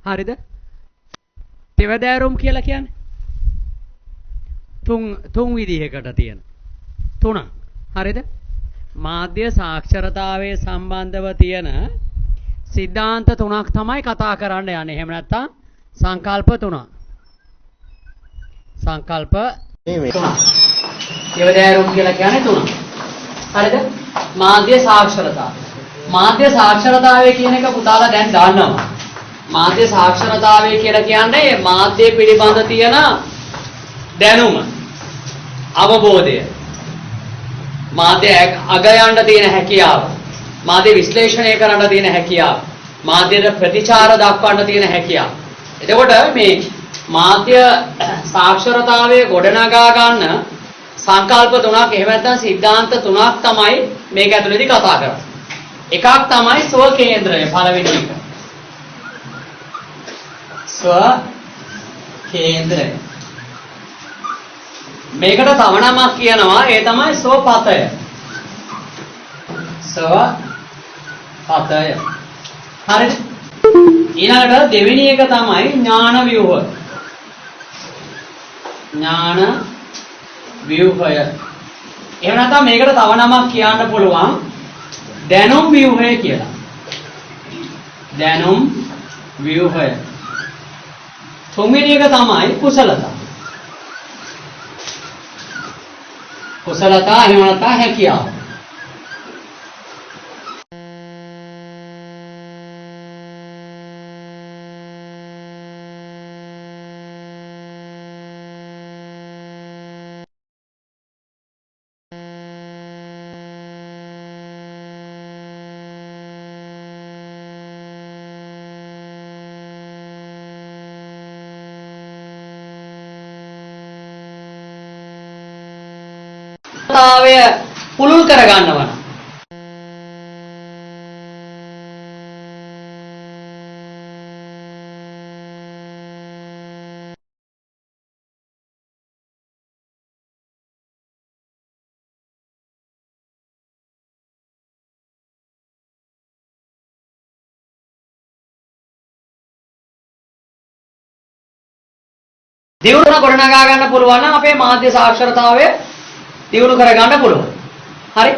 හරිද? තෙවදෑරුම් කියලා කියන්නේ තුන් විදිහකට තියෙන. තුනක්. හරිද? මාධ්‍ය සාක්ෂරතාවයේ සම්බන්ධව තියෙන සිද්ධාන්ත තුනක් තමයි කතා කරන්න යන්නේ. එහෙම නැත්නම් සංකල්ප තුනක්. සංකල්ප තුනක්. තෙවදෑරුම් කියලා කියන්නේ තුනක්. හරිද? මාධ්‍ය සාක්ෂරතාවය. මාධ්‍ය සාක්ෂරතාවය කියන එක පුතාලා දැන් දන්නවා. මාධ්‍ය සාක්ෂරතාවය කියලා කියන්නේ මාධ්‍ය පිළිබඳ තියෙන දැනුම, අවබෝධය, මාධ්‍ය අග යන්න තියෙන හැකියාව, මාධ්‍ය විශ්ලේෂණය කරන්න තියෙන හැකියාව, මාධ්‍යයට ප්‍රතිචාර දක්වන්න තියෙන හැකියාව. එතකොට මේ මාධ්‍ය සාක්ෂරතාවයේ ගොඩනගා ගන්න සංකල්ප තුනක්, එහෙම නැත්නම් සිද්ධාන්ත තුනක් තමයි මේක ඇතුළේදී කතා කරන්නේ. එකක් තමයි ස්වකේන්ද්‍රය, පළවෙනි එක. ස්වකේන්ද්‍රය. මේකට තව නමක් කියනවා, ඒ තමයි ස්වපතය. ස්වපතය. හරිද? ඊළඟට දෙවෙනි එක තමයි ඥාන ව්‍යුහය. ඥාන ව්‍යුහය. එහෙම නැත්නම් මේකට තව නමක් කියන්න පුළුවන් දැනුම් ව්‍යුහය කියලා. දැනුම් ව්‍යුහය. තුන්වෙනි එක තමයි කුසලතා. කුසලතා එහෙම නැත්නම් හැකියාව. තාවය පුළුල් කර ගන්නවා. දියුණුව ගොඩනගා ගන්න පුළුවන් නම් අපේ මාධ්‍ය සාක්ෂරතාවය දියුණු කර ගන්න පුළුවන්. හරි?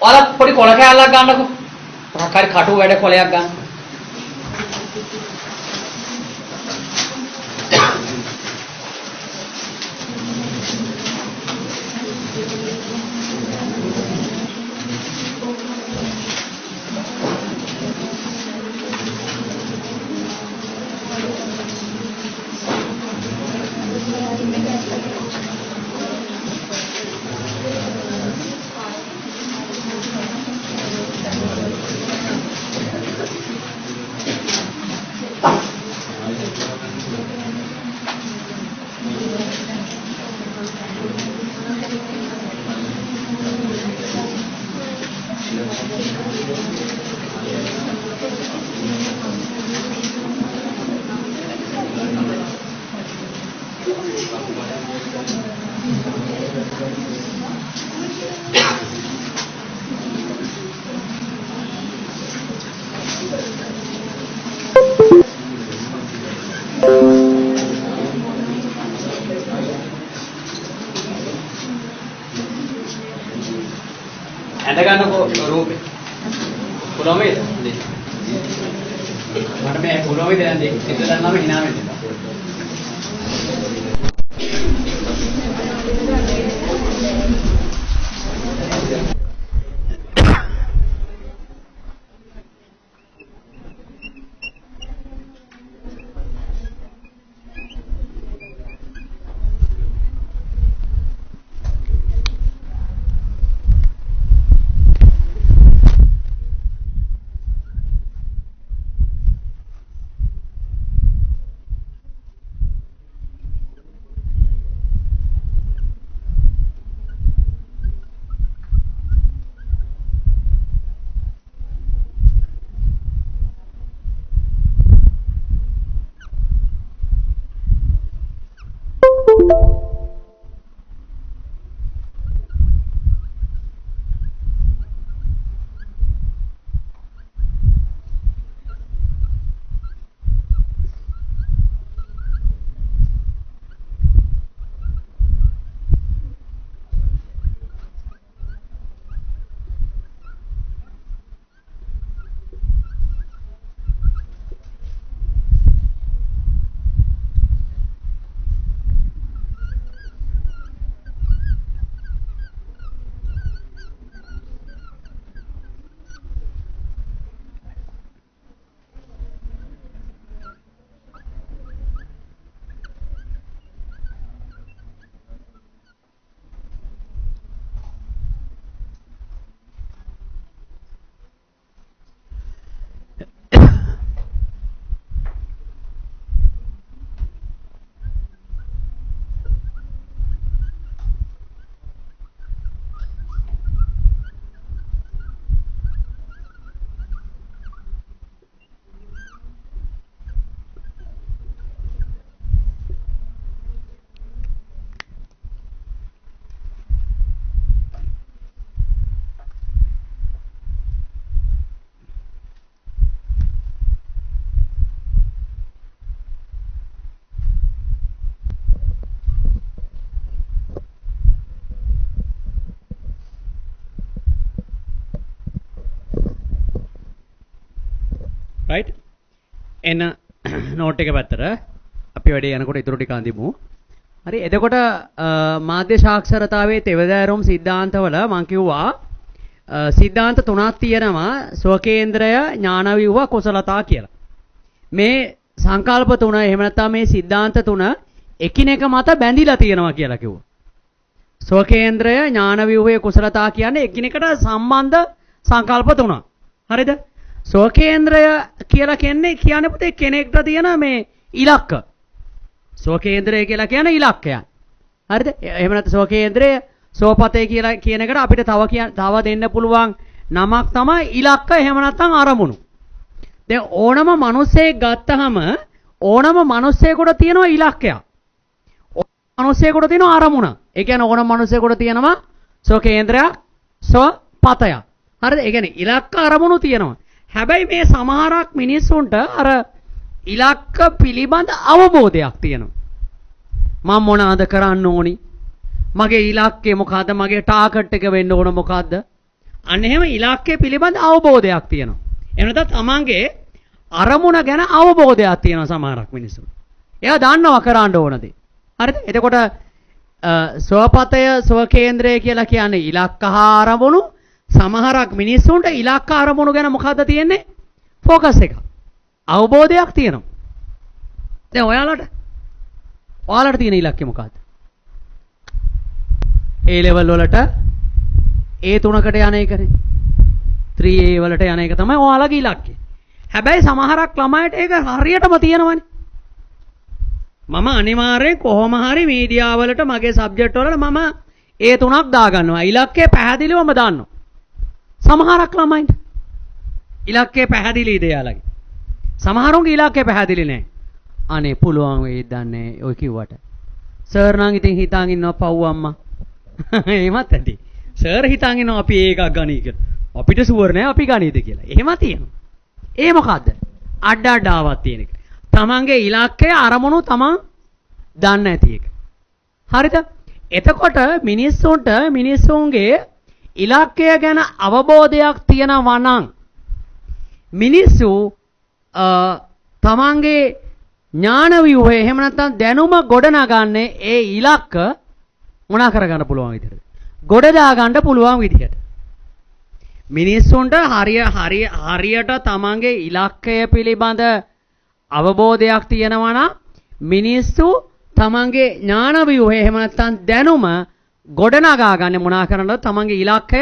ඔයාලා පොඩි කොළ කෑල්ලක් ගන්නකො. මොකක් හරි කටු වැඩ කොළයක් ගන්න. ඇඳ ගන්නකො රූපේ. පුළුවන් වේද? මට මේ පුළුවන් වේද දැන් දෙක සිතලන්නම hina වෙන්නේ. right එන නෝට් එක පැත්තට අපි වැඩේ යනකොට ඊටු ටික අඳිමු. හරි එතකොට මාධ්‍ය සාක්ෂරතාවයේ තෙවදෑරුම් සිද්ධාන්තවල මම කිව්වා සිද්ධාන්ත තුනක් තියෙනවා ස්වකේන්ද්‍රය ඥානවිව්ව කුසලතා කියලා. මේ සංකල්ප තුන එහෙම නැත්නම් මේ සිද්ධාන්ත තුන එකිනෙක මත බැඳිලා තියෙනවා කියලා කිව්වා. ස්වකේන්ද්‍රය ඥානවිව්වේ කුසලතා කියන්නේ එකිනෙකට සම්බන්ධ සංකල්ප තුනක්. හරිද? ස්වකේන්ද්‍රය කියලා කියන්නේ පුතේ කෙනෙක්ට තියෙන මේ ඉලක්ක. ස්වකේන්ද්‍රය කියලා කියන්නේ ඉලක්කයක්. හරිද? එහෙම නැත්නම් ස්වකේන්ද්‍රය සෝපතේ කියලා කියන එකට අපිට තව දෙන්න පුළුවන් නමක් තමයි ඉලක්ක එහෙම නැත්නම් අරමුණු. දැන් ඕනම මිනිසෙක් ගත්තහම ඕනම මිනිසෙකුට තියෙනවා ඉලක්කයක්. ඕනම මිනිසෙකුට තියෙනවා අරමුණ. ඒ කියන්නේ ඕනම මිනිසෙකුට තියෙනවා ස්වකේන්ද්‍රයක් සෝපතයක්. හරිද? ඒ කියන්නේ ඉලක්ක අරමුණු තියෙනවා. හැබැයි මේ සමහරක් මිනිස්සුන්ට අර ඉලක්ක පිළිබඳ අවබෝධයක් තියෙනවා. මම මොනවාද කරන්න ඕනි? මගේ ඉලක්කය මොකද්ද? මගේ ටාගට් එක වෙන්න ඕන මොකද්ද? අන්න එහෙම ඉලක්කය පිළිබඳ අවබෝධයක් තියෙනවා. එහෙම නැත්නම් තමන්ගේ අරමුණ ගැන අවබෝධයක් තියෙනවා සමහරක් මිනිස්සුන්ට. එයා දන්නවා කරන්න ඕන දේ. හරිද? එතකොට ස්වපතය ස්වකේන්ද්‍රය කියලා කියන්නේ ඉලක්ක හා අරමුණු. සමහරක් මිනිස්සුන්ට ඉලක්ක අරමුණු ගැන මොකද්ද තියෙන්නේ? ફોකස් එක. අවබෝධයක් තියෙනවා. දැන් ඔයාලට තියෙන ඉලක්කය මොකද්ද? A level වලට A3කට යන එකනේ. 3A වලට යන එක තමයි ඔයාලගේ ඉලක්කය. හැබැයි සමහරක් ළමයිට ඒක හරියටම තියෙනවනේ. මම අනිවාර්යෙන් කොහොම හරි මීඩියා වලට මගේ සබ්ජෙක්ට් වලට මම A3ක් දාගන්නවා. ඉලක්කය පැහැදිලිවම දාන්නවා. සමහරක් ළමයින්ට ඉලක්කය පැහැදිලිද යාළගේ. සමහරුන්ගේ ඉලක්කය පැහැදිලි නැහැ. අනේ පුළුවන් වෙයිද දන්නේ ඔය කිව්වට. සර් නම් ඉතින් හිතාගෙන ඉන්නවා පව් අම්මා. එහෙමත් ඇති. සර් හිතාගෙන ඉන්නවා අපි ඒකක් ගනී කියලා. අපිට ෂුවර් නෑ අපි ගනීද කියලා. එහෙම තියෙනවා. ඒ මොකද්ද? අඩාවක් තියෙන එක. තමන්ගේ ඉලක්කය අරමුණු තමන් දන්නේ නැති එක. හරිද? එතකොට මිනිස්සුන්ගේ ඉලක්කය ගැන අවබෝධයක් තියෙනවා නම් මිනිස්සු තමන්ගේ ඥාන ව්‍යුහය එහෙම නැත්නම් දැනුම ගොඩනගන්නේ ඒ ඉලක්ක මොනා කරගන්න පුළුවන් විදිහට. ගොඩ දා ගන්න පුළුවන් විදිහට. මිනිස්සුන්ට හරියට තමන්ගේ ඉලක්කය පිළිබඳ අවබෝධයක් තියෙනවා නම් මිනිස්සු තමන්ගේ ඥාන ව්‍යුහය එහෙම නැත්නම් දැනුම ගොඩනගා ගන්න මොනා කරනවද? තමන්ගේ ඉලක්කය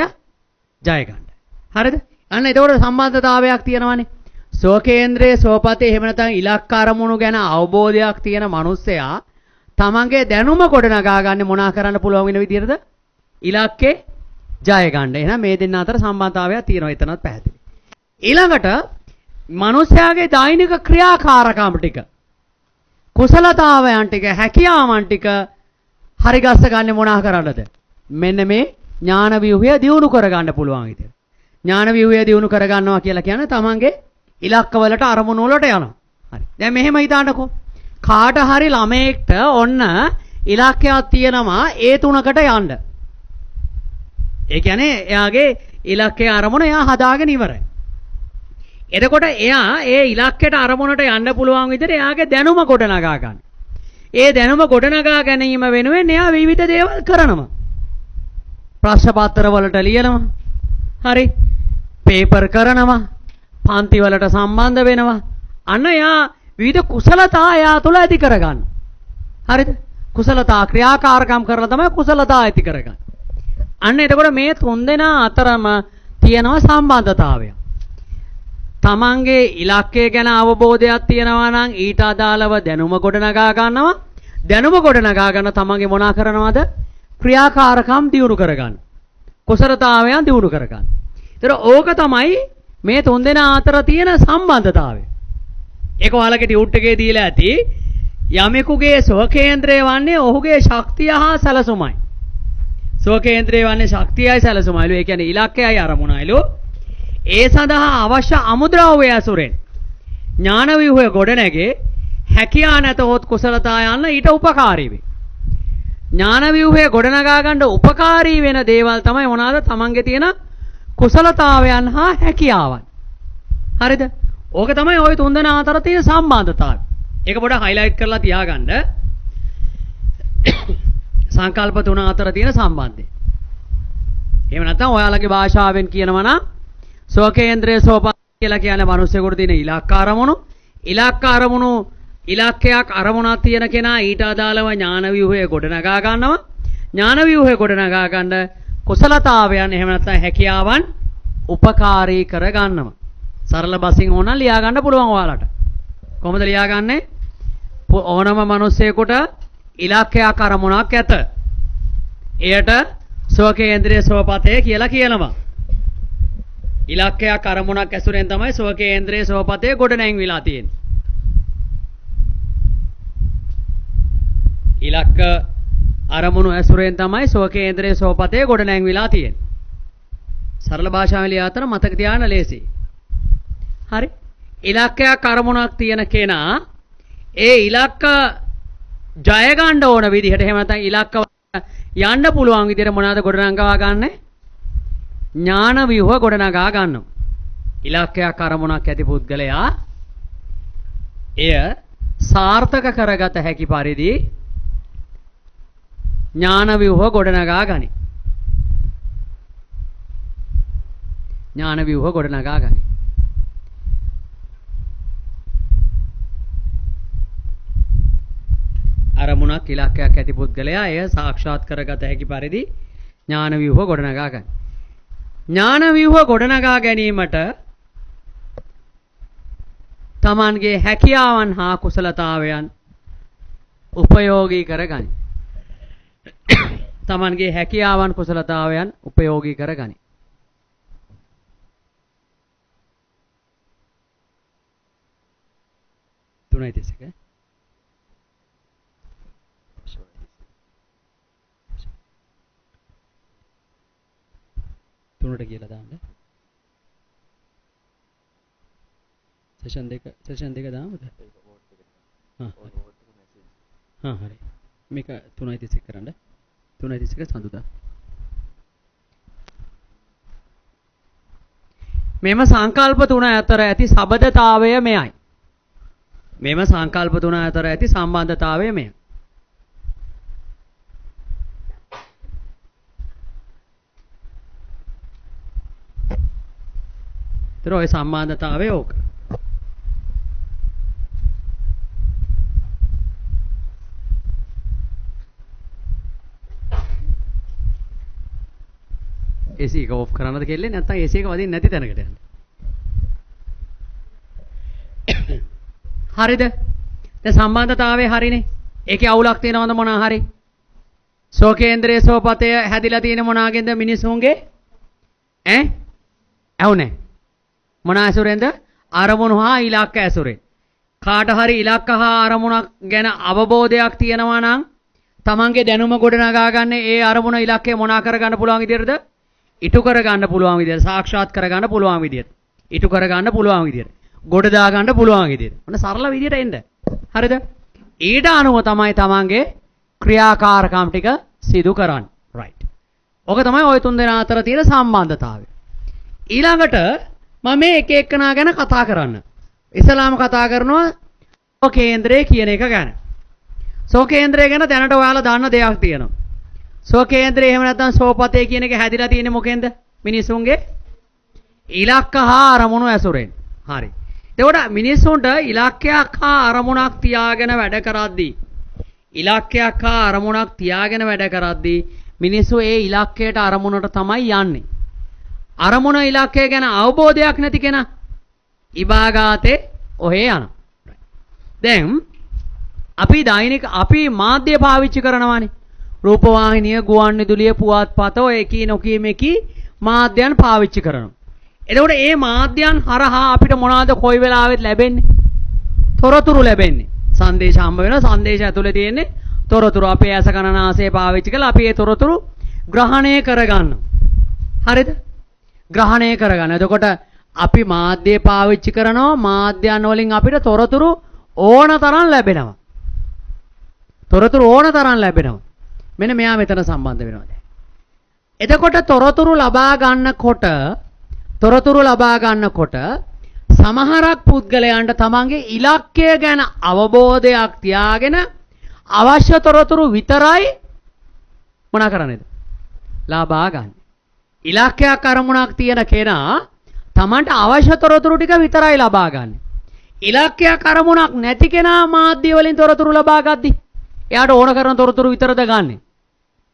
ජය ගන්න. හරිද? අන්න ඒකට සම්බන්ධතාවයක් තියෙනවානේ. ස්වකේන්ද්‍රයේ ස්වපතේ එහෙම නැත්නම් ඉලක්ක අරමුණු ගැන අවබෝධයක් තියෙන මිනිස්සයා තමන්ගේ දැනුම ගොඩනගා ගන්න මොනා කරන්න පුළුවන් වෙන විදිහටද? ඉලක්කේ ජය ගන්න. එහෙනම් මේ දෙන්න අතර සම්බන්ධතාවයක් තියෙනවා. එතනත් පැහැදිලි. ඊළඟට මිනිස්යාගේ දෛනික ක්‍රියාකාරකම් ටික කුසලතාවයන් ටික හැකියාවන් ටික හරි ගස්ස ගන්න මොනා කරන්නද? මෙන්න මේ ඥාන ව්‍යුහය දියුණු කර ගන්න පුළුවන් විදිහට. ඥාන ව්‍යුහය දියුණු කර ගන්නවා කියලා කියන්නේ තමන්ගේ ඉලක්ක වලට අරමුණු වලට යනවා. හරි. දැන් මෙහෙම හිතන්නකෝ. කාට හරි ළමයෙක්ට ඔන්න ඉලක්කයක් තියෙනවා A3කට යන්න. ඒ කියන්නේ එයාගේ ඉලක්කයේ අරමුණ එයා හදාගෙන ඉවරයි. එතකොට එයා ඒ ඉලක්කයට අරමුණට යන්න පුළුවන් විදිහට එයාගේ දැනුම ගොඩනගා ගන්න. ඒ දැනුම ගොඩනගා ගැනීම වෙනුවෙන් එයා විවිධ දේවල් කරනවා. ප්‍රශ්න පත්‍ර වලට ලියනවා. හරි. පේපර් කරනවා. පන්ති වලට සම්බන්ධ වෙනවා. අන්න එයා විවිධ කුසලතා එයා තුළ ඇති කරගන්න. හරිද? කුසලතා ක්‍රියාකාරකම් කරලා තමයි කුසලතා ඇති කරගන්නේ. අන්න එතකොට මේ තුන් දෙනා අතරම තියෙනවා සම්බන්ධතාවය. තමන්ගේ ඉලක්කය ගැන අවබෝධයක් තියෙනවා නම් ඊට අදාළව දැනුම ගොඩනගා ගන්නවා. දැනුම ගොඩනගා ගන්න තමන්ගේ මොනා කරනවද? ක්‍රියාකාරකම් දියුණු කරගන්න. කුසලතාවයන් දියුණු කරගන්න. ඒතර ඕක තමයි මේ තුන් දෙනා අතර තියෙන සම්බන්ධතාවය. ඒක ඔයාලගේ ටියුට් එකේ දීලා ඇති. යමෙකුගේ ස්වකේන්ද්‍රය වන්නේ ඔහුගේ ශක්තිය හා සැලසුමයි. ස්වකේන්ද්‍රය වන්නේ ශක්තියයි සැලසුමයිලු. ඒ කියන්නේ ඉලක්කයයි අරමුණයිලු. ඒ සඳහා අවශ්‍ය අමුද්‍රව්‍ය ඇසුරෙන් ඥාන ව්‍යුහය ගොඩනැගේ හැකියා නැතහොත් කුසලතා යන්න ඊට උපකාරී වේ. ඥාන ව්‍යුහය ගොඩනගා ගන්න උපකාරී වෙන දේවල් තමයි මොනවාද? තමන්ගේ තියෙන කුසලතාවයන් හා හැකියාවන්. හරිද? ඕක තමයි ওই තුන්දෙනා අතර තියෙන සම්බන්ධතාවය. ඒක පොඩ්ඩක් highlight කරලා තියාගන්න. සංකල්ප තුන අතර තියෙන සම්බන්ධය. එහෙම නැත්නම් ඔයාලගේ භාෂාවෙන් කියනවා නම් ස්වකේන්ද්‍රයේ සෝපත් කියලා කියන්නේ මිනිස්සුෙකුට තියෙන ඉලක්ක අරමුණු. ඉලක්ක අරමුණු ඉලක්කයක් අරමුණක් තියෙන කෙනා ඊට අදාළව ඥාන ව්‍යුහය ගොඩනගා ගන්නවා. ඥාන ව්‍යුහය ගොඩනගා ගන්න කුසලතාවයන් එහෙම නැත්නම් හැකියාවන් උපකාරී කර ගන්නවා. සරල බසින් ඕන ලියා ගන්න පුළුවන් ඔයාලට. කොහොමද ලියාගන්නේ? ඕනම මිනිස්සෙකුට ඉලක්කයක් අරමුණක් ඇත. එයට ස්වකේන්ද්‍රයේ සෝපතේ කියලා කියනවා. ඉලක්කයක් අරමුණක් ඇසුරෙන් තමයි ස්වකේන්ද්‍රයේ සෝපතේ ගොඩනැංවිලා තියෙන්නේ. ඉලක්ක අරමුණු ඇසුරෙන් තමයි ස්වකේන්ද්‍රයේ සෝපතේ ගොඩනැංවිලා තියෙන්නේ. සරල භාෂාවෙන් ලියාතර මතක තියාගන්න ලේසි. හරි. ඉලක්කයක් අරමුණක් තියෙන කෙනා ඒ ඉලක්ක ජය ගන්න ඕන විදිහට එහෙම නැත්නම් ඉලක්ක යන්න පුළුවන් විදිහට මොනවාද ගොඩනගා ගන්නෙ? ඥාන ව්‍යුහ ගොඩනගා ගන්නවා. ඉලක්කයක් අරමුණක් ඇති පුද්ගලයා එය සාර්ථක කරගත හැකි පරිදි ඥාන ව්‍යුහ ගොඩනගා ගනි. ඥාන ව්‍යුහ ගොඩනගා ගනි. අරමුණක් ඉලක්කයක් ඇති පුද්ගලයා එය සාක්ෂාත් කරගත හැකි පරිදි ඥාන ව්‍යුහ ගොඩනගා ගන්න. ඥාන ව්‍යුහ ගොඩනගා ගැනීමට තමන්ගේ හැකියාවන් හා කුසලතාවයන් උපයෝගී කරගනි. තමන්ගේ හැකියාවන් කුසලතාවයන් උපයෝගී කරගනි. තුනයි තිසක තුනට කියලා දාන්න. සෙෂන් දෙක දාමුද? හරි. මේක 3:31 කරන්න. 3:31 සඳුදා. මෙම සංකල්ප තුන අතර ඇති සබඳතාවය මෙයයි. මෙම සංකල්ප තුන අතර ඇති සම්බන්ධතාවය මෙයයි. ඔය සම්බන්ධතාවය ඕක. AC එක ඕෆ් කරන්නද කෙල්ලේ නැත්නම් AC එක වදින්න නැති තැනකට යන්න. හරිද? දැන් සම්බන්ධතාවය හරිනේ. ඒකේ අවුලක් තියෙනවද මොනවා හරි? සෝකේන්ද්‍රයේ සෝපතය හැදිලා තියෙන මොනාගෙන්ද මිනිසුන්ගේ? ඇහුනේ. මොන ඇසුරෙන්ද? අරමුණු හා ඉලක්ක ඇසුරෙන්. කාට හරි ඉලක්ක හා අරමුණක් ගැන අවබෝධයක් තියෙනවා නම් තමන්ගේ දැනුම ගොඩනගා ගන්න ඒ අරමුණ ඉලක්කය මොනා කරගන්න පුළුවන් විදිහටද? ඉටු කරගන්න පුළුවන් විදිහට, සාක්ෂාත් කරගන්න පුළුවන් විදිහට, ඉටු කරගන්න පුළුවන් විදිහට, ගොඩ දා ගන්න පුළුවන් විදිහට. මොන සරල විදිහට එන්න. හරිද? ඊට අනුව තමයි තමන්ගේ ක්‍රියාකාරකම් ටික සිදු කරන්නේ. රයිට්. ඔක තමයි ওই තුන් දෙනා අතර තියෙන සම්බන්ධතාවය. ඊළඟට මම මේ එක එක්කනා ගැන කතා කරන්න. ඉස්ලාම කතා කරනවා සෝකේන්ද්‍රය කියන එක ගැන. සෝකේන්ද්‍රය ගැන දැනට ඔයාලා දන්න දෙයක් තියෙනවා. සෝකේන්ද්‍රය එහෙම නැත්නම් සෝපතේ කියන එක හැදිලා තියෙන්නේ මොකෙන්ද? මිනිසුන්ගේ ඉලක්ක හා අරමුණු ඇසුරෙන්. හරි. එතකොට මිනිසුන්ට ඉලක්කයක් හා අරමුණක් තියාගෙන වැඩ කරද්දී ඉලක්කයක් හා අරමුණක් තියාගෙන වැඩ කරද්දී මිනිස්සු ඒ ඉලක්කයට අරමුණට තමයි යන්නේ. අරමුණ ඉලක්කය ගැන අවබෝධයක් නැති කෙනා ඉබාගාතේ ඔහේ යනවා. දැන් අපි මාධ්‍ය පාවිච්චි කරනවානේ. රූපවාහිනිය, ගුවන්විදුලිය, පුවත්පත ඔය එකී නොකී මේකී මාධ්‍යයන් පාවිච්චි කරනවා. එතකොට මේ මාධ්‍යයන් හරහා අපිට මොනවාද කොයි වෙලාවෙත් ලැබෙන්නේ? තොරතුරු ලැබෙන්නේ. සංදේශ හම්බ වෙනවා. සංදේශ ඇතුලේ තියෙන්නේ තොරතුරු. අපේ ඇස කන නාසය පාවිච්චි කරලා අපි මේ තොරතුරු ග්‍රහණය කරගන්නවා. හරිද? ග්‍රහණය කරගන්න. එතකොට අපි මාධ්‍ය පාවිච්චි කරනවා. මාධ්‍යයන් වලින් අපිට තොරතුරු ඕන තරම් ලැබෙනවා. තොරතුරු ඕන තරම් ලැබෙනවා. මෙන්න මෙයා මෙතන සම්බන්ධ වෙනවා දැන්. එතකොට තොරතුරු ලබා ගන්නකොට සමහරක් පුද්ගලයන්ට තමන්ගේ ඉලක්කය ගැන අවබෝධයක් තියාගෙන අවශ්‍ය තොරතුරු විතරයි මොනා කරන්නේද? ලබා ගන්න. ඉලක්කයක් අරමුණක් තියෙන කෙනා තමන්ට අවශ්‍ය තොරතුරු ටික විතරයි ලබා ගන්න. ඉලක්කයක් අරමුණක් නැති කෙනා මාධ්‍ය වලින් තොරතුරු ලබා ගද්දි එයාට ඕන කරන තොරතුරු විතරද ගන්නෙ?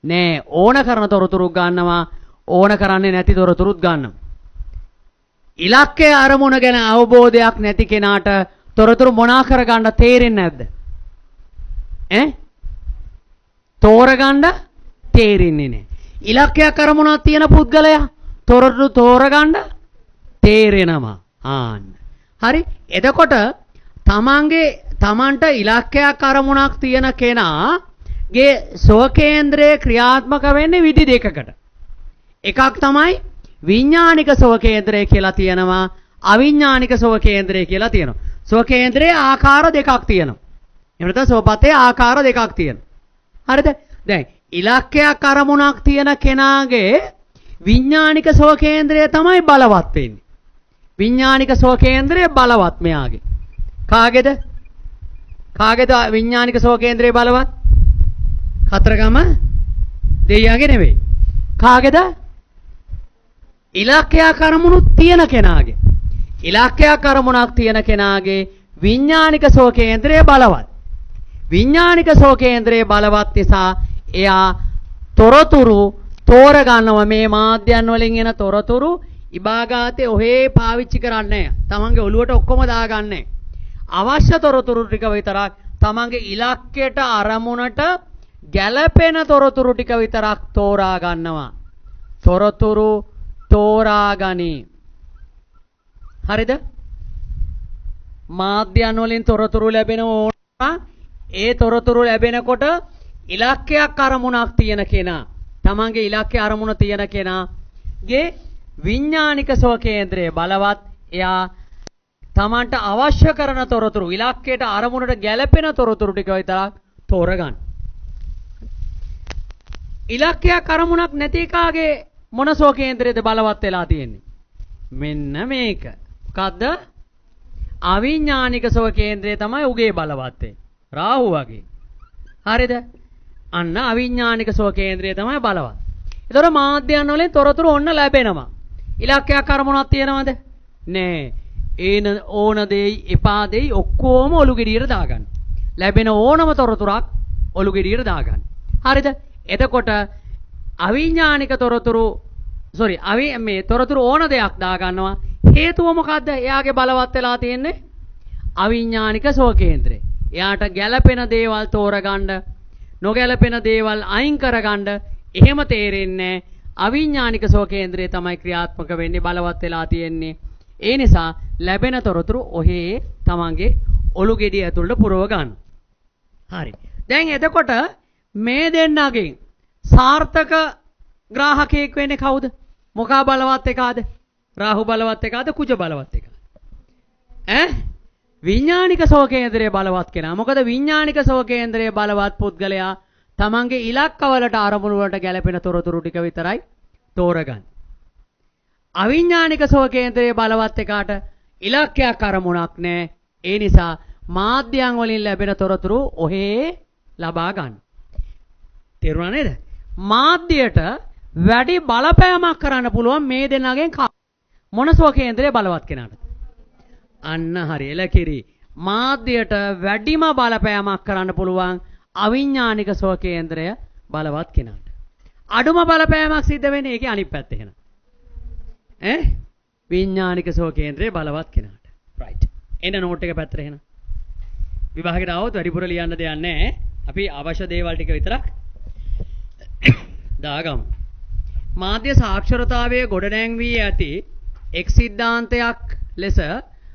නෑ, ඕන කරන තොරතුරු ගන්නවා, ඕන කරන්නේ නැති තොරතුරුත් ගන්නවා. ඉලක්කය අරමුණ ගැන අවබෝධයක් නැති කෙනාට තොරතුරු මොනා කරගන්න තේරෙන්නේ නැද්ද? තෝරගන්න තේරෙන්නේ නැහැ. ඉලක්කයක් අරමුණක් තියෙන පුද්ගලයා තොරතුරු තෝරගන්න තේරෙනවා. හරි. එතකොට තමන්ට ඉලක්කයක් අරමුණක් තියෙන කෙනාගේ ස්වකේන්ද්‍රය ක්‍රියාත්මක වෙන්නේ විදි දෙකකට. එකක් තමයි විඥානික ස්වකේන්ද්‍රය කියලා තියෙනවා, අවිඥානික ස්වකේන්ද්‍රය කියලා තියෙනවා. ස්වකේන්ද්‍රයේ ආකාර දෙකක් තියෙනවා. එහෙම නැත්නම් ස්වපතේ ආකාර දෙකක් තියෙනවා. හරිද? දැන් ඉලක්කයක් අරමුණක් තියෙන කෙනාගේ විඥානික ස්වකේන්ද්‍රය තමයි බලවත් වෙන්නේ. විඥානික ස්වකේන්ද්‍රය බලවත් මෙයාගේ. කාගේද? කාගේද විඥානික ස්වකේන්ද්‍රය බලවත්? කතරගම දෙයියාගේ නෙවෙයි. කාගේද? ඉලක්කයක් අරමුණක් තියෙන කෙනාගේ. ඉලක්කයක් අරමුණක් තියෙන කෙනාගේ විඥානික ස්වකේන්ද්‍රය බලවත්. විඥානික ස්වකේන්ද්‍රය බලවත් නිසා එයා තොරතුරු තෝරගන්නවා. මේ මාධ්‍යයන් වලින් එන තොරතුරු ඉබාගාතේ ඔහේ පාවිච්චි කරන්නේ නැහැ. තමන්ගේ ඔළුවට ඔක්කොම දාගන්නේ. අවශ්‍ය තොරතුරු ටික විතරක් තමන්ගේ ඉලක්කයට අරමුණට ගැළපෙන තොරතුරු ටික විතරක් තෝරා ගන්නවා. තොරතුරු තෝරාගනි. හරිද? මාධ්‍යයන් වලින් තොරතුරු ලැබෙනවා. ඒ තොරතුරු ලැබෙනකොට ඉලක්කයක් අරමුණක් තියෙන කෙනා, තමන්ගේ ඉලක්කය අරමුණ තියෙන කෙනාගේ විඥානික ස්වකේන්ද්‍රය බලවත්. එයා තමන්ට අවශ්‍ය කරන තොරතුරු, ඉලක්කයට අරමුණට ගැළපෙන තොරතුරු ටික විතරක් තෝරගන්න. ඉලක්කයක් අරමුණක් නැති එකාගේ මොන ස්වකේන්ද්‍රයද බලවත් වෙලා තියෙන්නේ? මෙන්න මේක. මොකද්ද? අවිඥානික ස්වකේන්ද්‍රය තමයි උගේ බලවත් වෙන්නේ. රාහු වගේ. හරිද? අන්න අවිඥානික ස්වකේන්ද්‍රය තමයි බලවත්. ඒතර මාධ්‍යයන් වලින් තොරතුරු ඔන්න ලැබෙනවා. ඉලක්කයක් අරමුණක් තියෙනවද? නෑ. ඒන ඕන දෙයි එපා දෙයි ඔක්කොම ඔලු ගෙඩියට දාගන්න. ලැබෙන ඕනම තොරතුරක් ඔලු ගෙඩියට දාගන්න. හරිද? එතකොට අවිඥානික තොරතුරු මේ තොරතුරු ඕන දෙයක් දාගන්නවා. හේතුව මොකද්ද? එයාගේ බලවත් වෙලා තියෙන්නේ අවිඥානික ස්වකේන්ද්‍රය. එයාට ගැළපෙන දේවල් තෝරගන්න, නොගැළපෙන දේවල් අයින් කරගන්න එහෙම තේරෙන්නේ අවිඥානික ස්වකේන්ද්‍රය තමයි ක්‍රියාත්මක වෙන්නේ, බලවත් වෙලා තියෙන්නේ. ඒ නිසා ලැබෙන තොරතුරු ඔහේ තමන්ගේ ඔලු ගෙඩිය ඇතුළට පුරව ගන්න. හරි. දැන් එතකොට මේ දෙන්නගෙන් සාර්ථක ග්‍රාහකයෙක් වෙන්නේ කවුද? මොකා බලවත් එකද? රාහු බලවත් එකද? කුජ බලවත් එකද? විඥානික ස්වකේන්ද්‍රයේ බලවත් කෙනා. මොකද විඥානික ස්වකේන්ද්‍රයේ බලවත් පුද්ගලයා තමන්ගේ ඉලක්කවලට අරමුණු වලට ගැළපෙන තොරතුරු ටික විතරයි තෝරගන්නේ. අවිඥානික ස්වකේන්ද්‍රයේ බලවත් එකාට ඉලක්කයක් අරමුණක් නැහැ. ඒ නිසා මාධ්‍යයන් වලින් ලැබෙන තොරතුරු ඔහේ ලබා ගන්න. තේරුණා නේද? මාධ්‍යයට වැඩි බලපෑමක් කරන්න පුළුවන් මේ දෙන්නගෙන් මොන ස්වකේන්ද්‍රයේ බලවත් කෙනාට? අන්න හරි. එලකිරි. මාධ්‍යයට වැඩිම බලපෑමක් කරන්න පුළුවන් අවිඥානික ස්වකේන්ද්‍රය බලවත් කෙනාට. අඩුම බලපෑමක් සිද්ධ වෙන්නේ ඒකේ අනිත් පැත්තේ එහෙනම්. විඥානික ස්වකේන්ද්‍රය බලවත් කෙනාට. රයිට්. එන්න නෝට් එක පැත්තට එහෙනම්. විභාගයට આવොත් වැඩිපුර ලියන්න දෙයක් නැහැ. අපි අවශ්‍ය දේවල් ටික විතරක් දාගමු. මාධ්‍ය සාක්ෂරතාවයේ ගොඩනැංවී ඇති එක් සිද්ධාන්තයක් ලෙස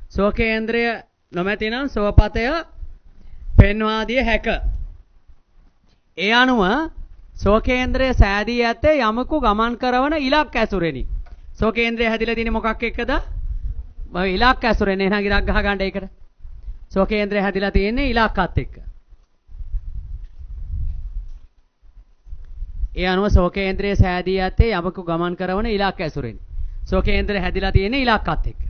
ස්වකේන්ද්‍රය නොමැතිනම් ස්වපතය පෙන්වා දිය හැක. ඒ අනුව ස්වකේන්ද්‍රය සෑදී ඇත්තේ යමකු ගමන් කරන ඉලක්ක ඇසුරෙනි. ස්වකේන්ද්‍රය හැදිලා තියෙන්නේ මොකක් එක්කද? ඉලක්ක ඇසුරෙන්. එහෙනම් ඉලක්ක ගහ ගන්න ඒකට. ස්වකේන්ද්‍රය හැදිලා තියෙන්නේ ඉලක්කත් එක්ක. ඒ අනුව ස්වකේන්ද්‍රය සෑදී ඇත්තේ යමකු ගමන් කරන ඉලක්ක ඇසුරෙනි. ස්වකේන්ද්‍රය හැදිලා තියෙන්නේ ඉලක්කත් එක්ක.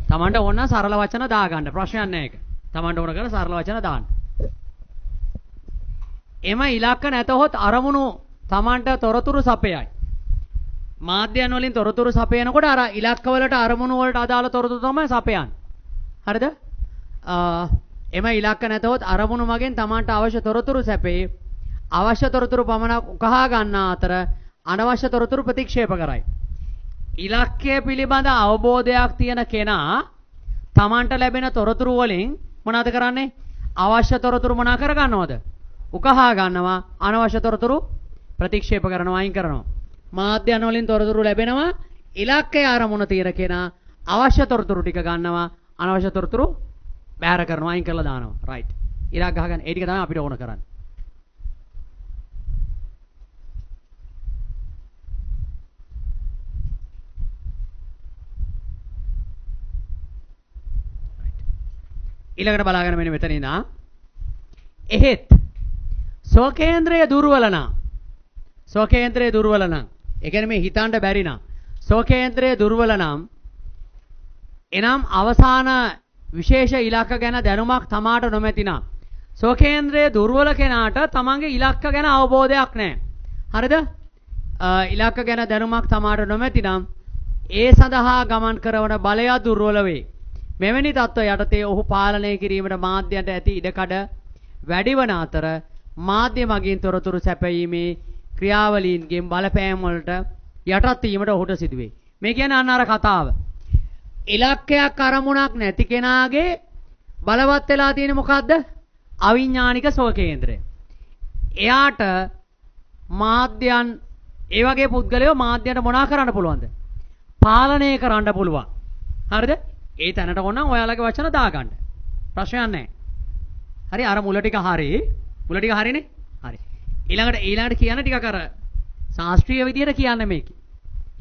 තව තමන්ට ඕන නම් සරල වචන දාගන්න. ප්‍රශ්නයක් නැහැ ඒක. තමන්ට ඕන කරලා සරල වචන දාන්න. එම ඉලක්ක නැතහොත් අරමුණු තමන්ට තොරතුරු සපයයි. මාධ්‍යයන් වලින් තොරතුරු සපයනකොට අර ඉලක්ක වලට අරමුණු වලට අදාළ තොරතුරු තමයි සපයන්නේ. හරිද? එම ඉලක්ක නැතහොත් අරමුණු මගෙන් තමන්ට අවශ්‍ය තොරතුරු සැපේ. අවශ්‍ය තොරතුරු පමණක් උකහා ගන්නා අතර අනවශ්‍ය තොරතුරු ප්‍රතික්ෂේප කරයි. ඉලක්කය පිළිබඳ අවබෝධයක් තියෙන කෙනා තමන්ට ලැබෙන තොරතුරු වලින් මොනවද කරන්නේ? අවශ්‍ය තොරතුරු මොනා කර ගන්නවද? උකහා ගන්නවා. අනවශ්‍ය තොරතුරු ප්‍රතික්ෂේප කරනවා, අයින් කරනවා. මාධ්‍යයන් වලින් තොරතුරු ලැබෙනවා. ඉලක්කයේ අරමුණ තියෙන කෙනා අවශ්‍ය තොරතුරු ටික ගන්නවා, අනවශ්‍ය තොරතුරු බැහැර කරනවා, අයින් කරලා දානවා. රයිට්. ඉලක්ක ගහගන්න. ඒ ටික තමයි අපිට ඕන කරන්නේ. ඊළඟට බලාගෙන මෙන්න මෙතන ඉඳා එහෙත් ස්වකේන්ද්‍රය දුර්වල නම් ස්වකේන්ද්‍රය දුර්වල නම් ඒ කියන්නේ මේ හිතන්න බැරි නම් ස්වකේන්ද්‍රය දුර්වල නම් එනම් අවසාන විශේෂ ඉලක්ක ගැන දැනුමක් තමාට නොමැති නම් ස්වකේන්ද්‍රය දුර්වල කෙනාට තමන්ගේ ඉලක්ක ගැන අවබෝධයක් නැහැ. හරිද? ඉලක්ක ගැන දැනුමක් තමාට නොමැති නම් ඒ සඳහා ගමන් කරන බලය දුර්වල වේ. මෙවැනි තත්ත්ව යටතේ ඔහු පාලනය කිරීමට මාධ්‍යයන්ට ඇති ඉඩකඩ වැඩි වන අතර මාධ්‍ය මගින් තොරතුරු සැපයීමේ ක්‍රියාවලීන්ගෙන් බලපෑම් වලට යටත් වීමට ඔහුට සිදුවේ. මේ කියන්නේ අන්න අර කතාව. ඉලක්කයක් අරමුණක් නැති කෙනාගේ බලවත් වෙලා තියෙන මොකද්ද? අවිඥානික ස්වකේන්ද්‍රය. එයාට මාධ්‍යයන් ඒ වගේ පුද්ගලයෝ මාධ්‍යයට මොනා කරන්න පුළුවන්ද? පාලනය කරන්න පුළුවන්. හරිද? ඒ තැනට ඕනනම් ඔයාලගේ වචන දාගන්න. ප්‍රශ්නයක් නැහැ. හරි අර මුල ටික හරි. මුල ටික හරිනේ? හරි. ඊළඟට කියන්න ටිකක් අර ශාස්ත්‍රීය විදියට කියන්නේ මේක.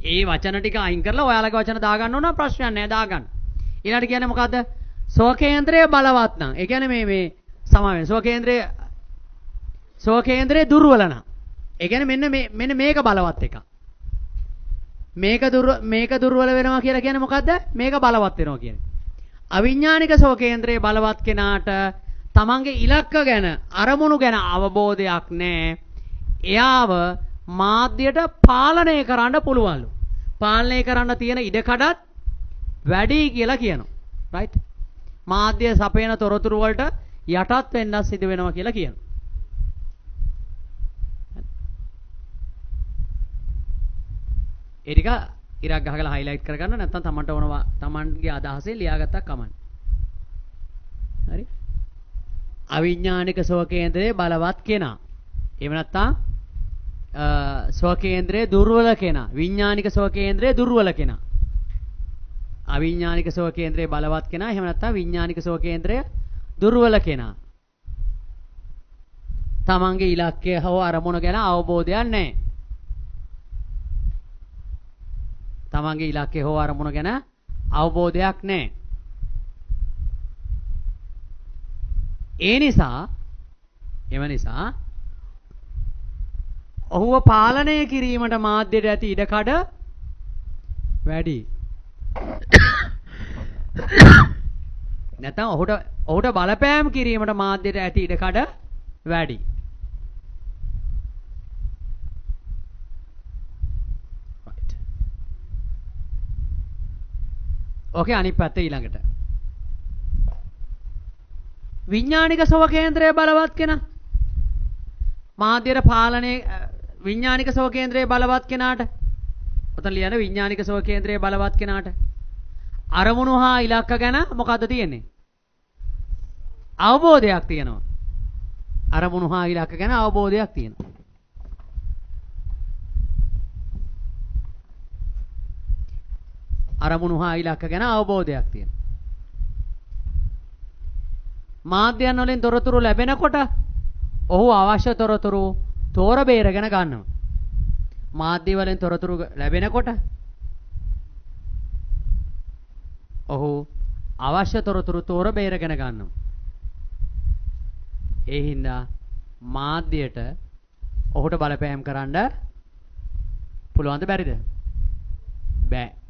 ඒ වචන ටික අයින් කරලා ඔයාලගේ වචන දාගන්න ඕන ප්‍රශ්නයක් නැහැ දාගන්න. ඊළඟට කියන්නේ මොකද්ද? ස්වකේන්ද්‍රය බලවත් නම්. ඒ කියන්නේ මේ සමාවෙන් ස්වකේන්ද්‍රය දුර්වල නම්. ඒ කියන්නේ මෙන්න මේක බලවත් එකක්. මේක දුර්වල වෙනවා කියලා කියන්නේ මොකද්ද? මේක බලවත් වෙනවා කියන්නේ. අවිඥානික ස්වකේන්ද්‍රයේ බලවත් කෙනාට තමන්ගේ ඉලක්ක ගැන අරමුණු ගැන අවබෝධයක් නැහැ. එයාව මාධ්‍යයට පාලනය කරන්න පුළුවන්ලු. පාලනය කරන්න තියෙන ඉඩකඩත් වැඩි කියලා කියනවා. රයිට්? මාධ්‍ය සපයන තොරතුරු වලට යටත් වෙන්න සිදු වෙනවා කියලා කියනවා. ඒ ටික ඉරක් ගහලා highlight කරගන්න නැත්නම් තමන්ට ඕනවා තමන්ගේ අදහසේ ලියාගත්තා කමන්න. හරි? අවිඥානික ස්වකේන්ද්‍රයේ බලවත් කෙනා. එහෙම නැත්නම් ස්වකේන්ද්‍රයේ දුර්වල කෙනා. විඥානික ස්වකේන්ද්‍රයේ දුර්වල කෙනා. අවිඥානික ස්වකේන්ද්‍රයේ බලවත් කෙනා. එහෙම නැත්නම් විඥානික ස්වකේන්ද්‍රය දුර්වල කෙනා. තමන්ගේ ඉලක්කය හෝ අරමුණ ගැන අවබෝධයක් නැහැ. තමන්ගේ ඉලක්කය හෝ අරමුණ ගැන අවබෝධයක් නැහැ. ඒ නිසා ඔහුව පාලනය කිරීමට මාධ්‍යයට ඇති ඉඩකඩ වැඩි. නැත්නම් ඔහුට බලපෑම් කිරීමට මාධ්‍යයට ඇති ඉඩකඩ වැඩි. ඕකේ අනිත් පැත්ත ඊළඟට. විඥානික ස්වකේන්ද්‍රය බලවත් කෙනා. මාධ්‍යර පාලනයේ විඥානික ස්වකේන්ද්‍රය බලවත් කෙනාට. ඔතන ලියන විඥානික ස්වකේන්ද්‍රය බලවත් කෙනාට. අරමුණු හා ඉලක්ක ගැන මොකද්ද තියෙන්නේ? අවබෝධයක් තියෙනවා. අරමුණු හා ඉලක්ක ගැන අවබෝධයක් තියෙනවා. අරමුණු හා ඉලක්ක ගැන අවබෝධයක් තියෙනවා. මාධ්‍යයන් වලින් තොරතුරු ලැබෙනකොට ඔහු අවශ්‍ය තොරතුරු තෝර බේරගෙන ගන්නවා. මාධ්‍ය වලින් තොරතුරු ලැබෙනකොට ඔහු අවශ්‍ය තොරතුරු තෝර බේරගෙන ගන්නවා. ඒ හින්දා මාධ්‍යයට ඔහුට බලපෑම් කරන්න පුළුවන්ද බැරිද? බෑ.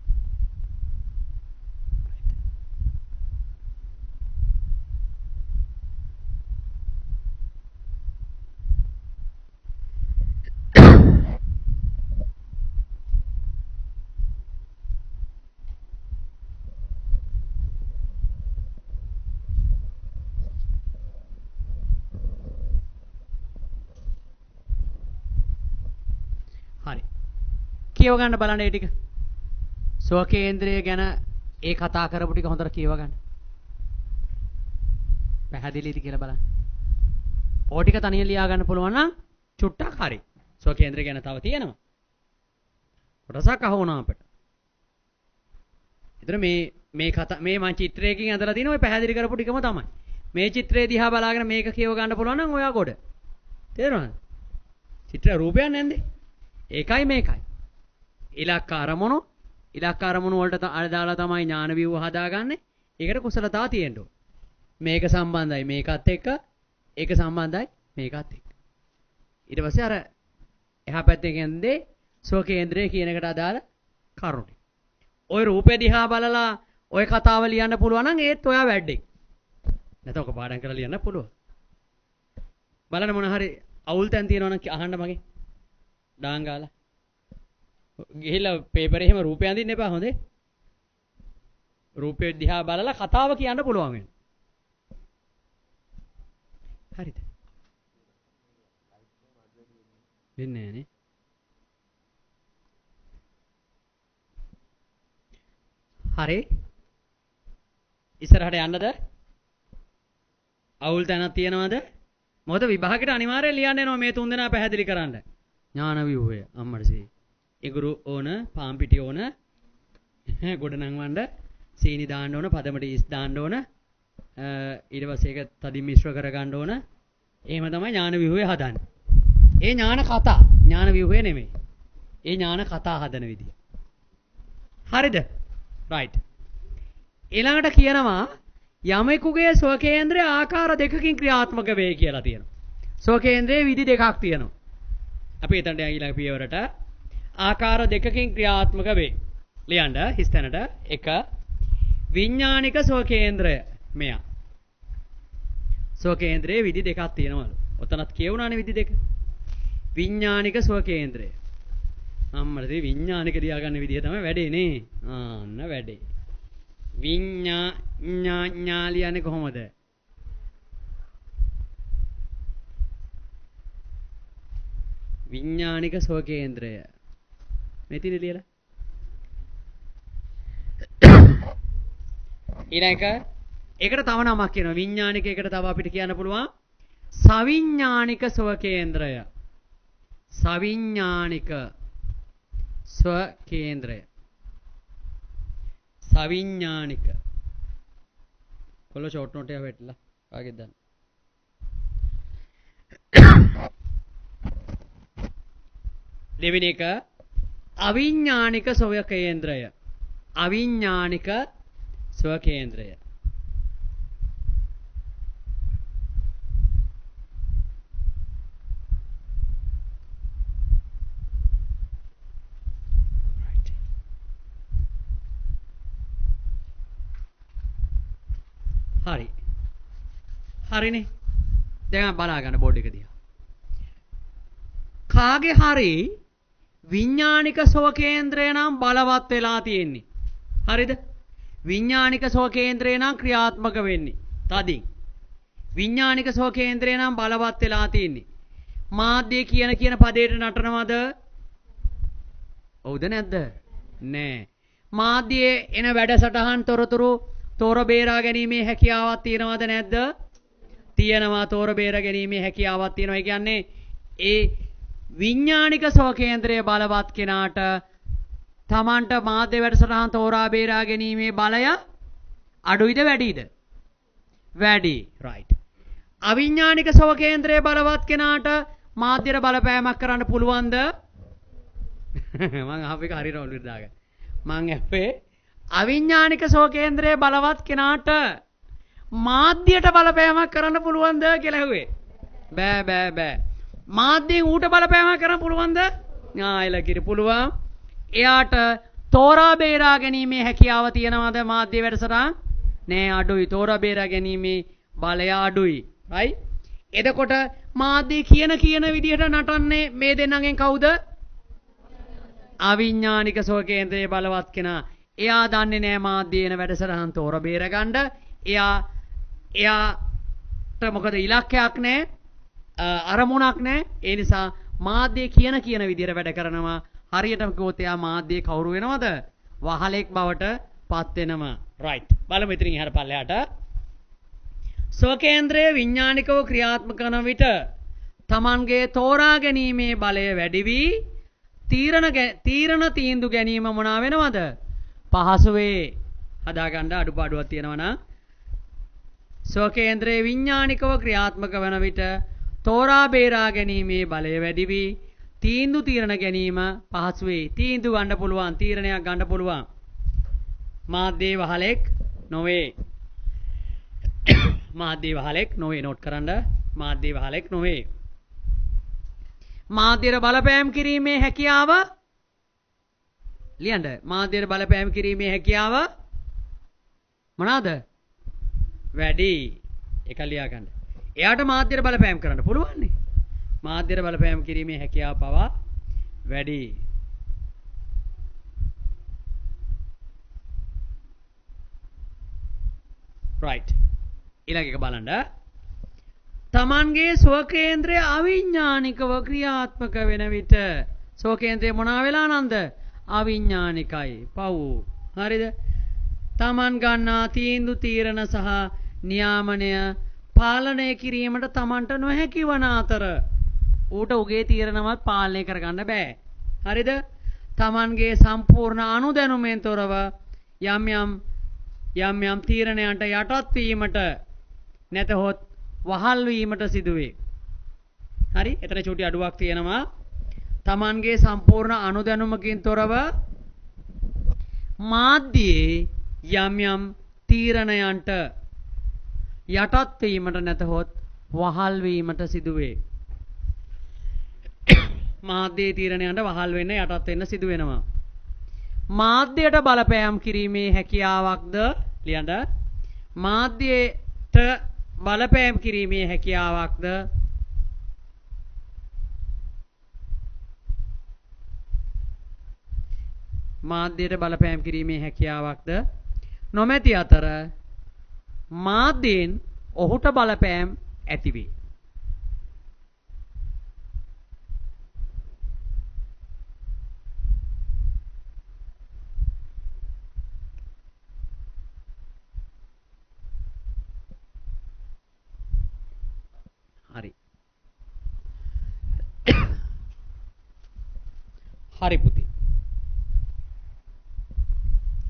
කියව ගන්න බලන්න ඒ ටික. ස්වකේන්ද්‍රය ගැන ඒ කතා කරපු ටික හොඳට කියව ගන්න. පැහැදිලිද කියලා බලන්න. ඕ ටික තනියෙන් ලියා ගන්න පුළුවන් නම් චුට්ටක් හරි. ස්වකේන්ද්‍රය ගැන තව තියෙනවා. කොටසක් අහුණා අපිට. ඒතර මේ කතා මේ මම චිත්‍රයකින් ඇඳලා තියෙන ඔය පැහැදිලි කරපු ටිකම තමයි. මේ චිත්‍රය දිහා බලාගෙන මේක කියව ගන්න පුළුවන් නම් ඔයා ගොඩ. තේරුණාද? චිත්‍ර රූපයක් නැන්දේ. ඒකයි මේකයි. ඉලක්ක අරමුණු වලට දාලා තමයි ඥාන විවහ හදාගන්නේ. ඒකට කුසලතාව තියෙන්න ඕන. මේක සම්බන්ධයි මේකත් එක්ක, ඒක සම්බන්ධයි මේකත් එක්ක. ඊට පස්සේ අර එහා පැත්තේ කියන්නේ ස්වකේන්ද්‍රය කියන එකට අදාළ කරුණු. ඔය රූපේ දිහා බලලා ඔය කතාව ලියන්න පුළුවන් නම් ඒත් ඔයා වැඩේ. නැත්නම් ඔක පාඩම් කරලා ලියන්න පුළුවන්. බලන්න මොන හරි අවුල් තැන් තියෙනවා නම් අහන්න මගේ. ඩාංගාලා. ගිහිල්ලා පේපරේ එහෙම රූපය අඳින්න එපා හොඳේ. රූපේ දිහා බලලා කතාව කියන්න පුළුවන් වෙන. හරිද? වෙන්නේ නැහැ නේ. හරි. ඉස්සරහට යන්නද? අවුල් තැනක් තියනවද? මොකද විභාගෙට අනිවාර්යයෙන් ලියන්න එනවා මේ තුන් දෙනා පැහැදිලි කරන්න. ඥාන ව්‍යුහය අම්මට සී. ඉගුරු ඕන, පාම් පිටි ඕන, ගොඩ නංවන්න, සීනි දාන්න ඕන, පදමට ඊස් දාන්න ඕන. ඊට පස්සේ ඒක තදින් මිශ්‍ර කර ගන්න ඕන. එහෙම තමයි ඥාන ව්‍යුහය හදන්නේ. ඒ ඥාන කතා, ඥාන ව්‍යුහය නෙමෙයි. ඒ ඥාන කතා හදන විදිය. හරිද? right. ඊළඟට කියනවා යමෙකුගේ ස්වකේන්ද්‍රය ආකාර දෙකකින් ක්‍රියාත්මක වේ කියලා තියෙනවා. ස්වකේන්ද්‍රයේ විදි දෙකක් තියෙනවා. අපි එතනට ඊළඟ පියවරට ආකාර දෙකකින් ක්‍රියාත්මක වේ. ලියන්න හිස්තැනට 1 විඥානික ස්වකේන්ද්‍රය මෙයා. ස්වකේන්ද්‍රයේ විදි දෙකක් තියෙනවලු. ඔතනත් කියවුණානේ විදි දෙක. විඥානික ස්වකේන්ද්‍රය. අම්මට විඥානික ලියාගන්න විදිහ තමයි වැඩේ නේ. ආන්න වැඩේ. විඥාඥාලියන්නේ කොහොමද? විඥානික ස්වකේන්ද්‍රය. මෙතිනේ ලියලා. ඊළඟ ඒකට තව නමක් කියනවා. විඥානික එකට තව අපිට කියන්න පුළුවන් සවිඥානික ස්වකේන්ද්‍රය. සවිඥානික ස්වකේන්ද්‍රය. සවිඥානික. කොල්ල ෂෝට් නෝට් එක වැටලා. කාගෙද දන්න. දෙවෙනි එක අවිඥානික ස්වකේන්ද්‍රය. අවිඥානික ස්වකේන්ද්‍රය. හරි. හරිනේ. දැන් බලා ගන්න බෝඩ් එක දිහා. කාගේ හරි විඥානික ස්වකේන්ද්‍රය නම් බලවත් වෙලා තියෙන්නේ. හරිද? විඥානික ස්වකේන්ද්‍රය නම් ක්‍රියාත්මක වෙන්නේ. තදින්. විඥානික ස්වකේන්ද්‍රය නම් බලවත් වෙලා තියෙන්නේ. මාධ්‍ය කියන පදයට නටනවද? ඔව්ද නැද්ද? නෑ. මාධ්‍යයේ එන වැඩසටහන් තොරතුරු තෝර බේරා ගැනීමේ හැකියාවක් තියෙනවද නැද්ද? තියෙනවා. තෝර බේරා ගැනීමේ හැකියාවක් තියෙනවා. ඒ කියන්නේ ඒ විඥානික ස්වකේන්ද්‍රය බලවත් කෙනාට තමන්ට මාධ්‍ය වැඩසටහන් තෝරා බේරා ගැනීමේ බලය අඩුයිද වැඩිද? වැඩි. right. අවිඥානික ස්වකේන්ද්‍රය බලවත් කෙනාට මාධ්‍යයට බලපෑමක් කරන්න පුළුවන්ද? මම අහපු එක හරියට ඔළුවට දාගන්න. මම ඇහුවේ අවිඥානික ස්වකේන්ද්‍රය බලවත් කෙනාට මාධ්‍යයට බලපෑමක් කරන්න පුළුවන්ද කියලා ඇහුවේ. බෑ. මාධ්‍යයෙන් ඌට බලපෑමක් කරන්න පුළුවන්ද? ආයෙලා කිරි පුළුවන්. එයාට තෝරා බේරා ගැනීමේ හැකියාව තියනවාද මාධ්‍ය වැඩසටහන්? නෑ අඩුයි. තෝරා බේරා ගැනීමේ බලය අඩුයි. right? එතකොට මාධ්‍ය කියන විදිහට නටන්නේ මේ දෙන්නගෙන් කවුද? අවිඥානික ස්වකේන්ද්‍රයේ බලවත් කෙනා. එයා දන්නේ නෑ මාධ්‍යේන වැඩසටහන් තෝර බේර ගන්න. එයාට මොකද ඉලක්කයක් නෑ, අරමුණක් නෑ. ඒ නිසා මාධ්‍ය කියන විදිහට වැඩ කරනවා. හරියටම කිව්වොත් එයා මාධ්‍යයේ කවුරු වෙනවද? වහලෙක් බවට පත් වෙනවා. රයිට්. බලමු ඉතින් ඉහළ පල්ලෙහාට. ස්වකේන්ද්‍රයේ විඥානිකව ක්‍රියාත්මක කරන විට තමන්ගේ තෝරා ගැනීමේ බලය වැඩි වී තීරණ තීන්දුව ගැනීම මොනවා වෙනවද? පහසු වේ. හදාගන්න අඩුපාඩුවක් තියෙනවා නම් ස්වකේන්ද්‍රයේ විඥානිකව ක්‍රියාත්මක වන විට තෝරා බේරා ගැනීමේ බලය වැඩි වී තීරණ ගැනීම පහසු වේ. තීන්දුව ගන්න පුළුවන්, තීරණයක් ගන්න පුළුවන්. මාධ්‍යයේ වහලෙක් නොවේ. මාධ්‍යයේ වහලෙක් නොවේ. නෝට් කරන්න. මාධ්‍යයේ වහලෙක් නොවේ. මාධ්‍යයට බලපෑම් කිරීමේ හැකියාව ලියන්න. මාධ්‍යයට බලපෑම් කිරීමේ හැකියාව මොනවාද? වැඩි. ඒක ලියා ගන්න. එයාට මාධ්‍යයට බලපෑම් කරන්න පුළුවන් නේ. මාධ්‍යයට බලපෑම් කිරීමේ හැකියාව පවා වැඩි. right. ඊළඟ එක බලන්න. තමන්ගේ ස්වකේන්ද්‍රය අවිඥානිකව ක්‍රියාත්මක වෙන විට ස්වකේන්ද්‍රය මොනවා වෙලා නන්ද? අවිඥානිකයි. පව්. හරිද? තමන් ගන්නා තීන්දුව තීරණ සහ නියාමනය පාලනය කිරීමට තමන්ට නොහැකි වන අතර ඌට උගේ තීරණවත් පාලනය කරගන්න බෑ. හරිද? තමන්ගේ සම්පූර්ණ අනුදැනුමෙන් තොරව යම් යම් තීරණයන්ට යටත් වීමට නැතහොත් වහල් වීමට සිදුවේ. හරි? එතන චූටි අඩුවක් තියෙනවා. තමන්ගේ සම්පූර්ණ අනුදැනුමකින් තොරව මාධ්‍යයේ යම් තීරණයන්ට යටත් වීමට නැතහොත් වහල් වීමට සිදුවේ. මාධ්‍යයේ තීරණයන්ට වහල් වෙන්න යටත් වෙන්න සිදු වෙනවා. මාධ්‍යයට බලපෑම් කිරීමේ හැකියාවක්ද ලියන්න. මාධ්‍යයට බලපෑම් කිරීමේ හැකියාවක්ද මාධ්‍යයට බලපෑම් කිරීමේ හැකියාවක්ද නොමැති අතර මාධ්‍යයෙන් ඔහුට බලපෑම් ඇතිවේ. හරි. හරි පුතේ.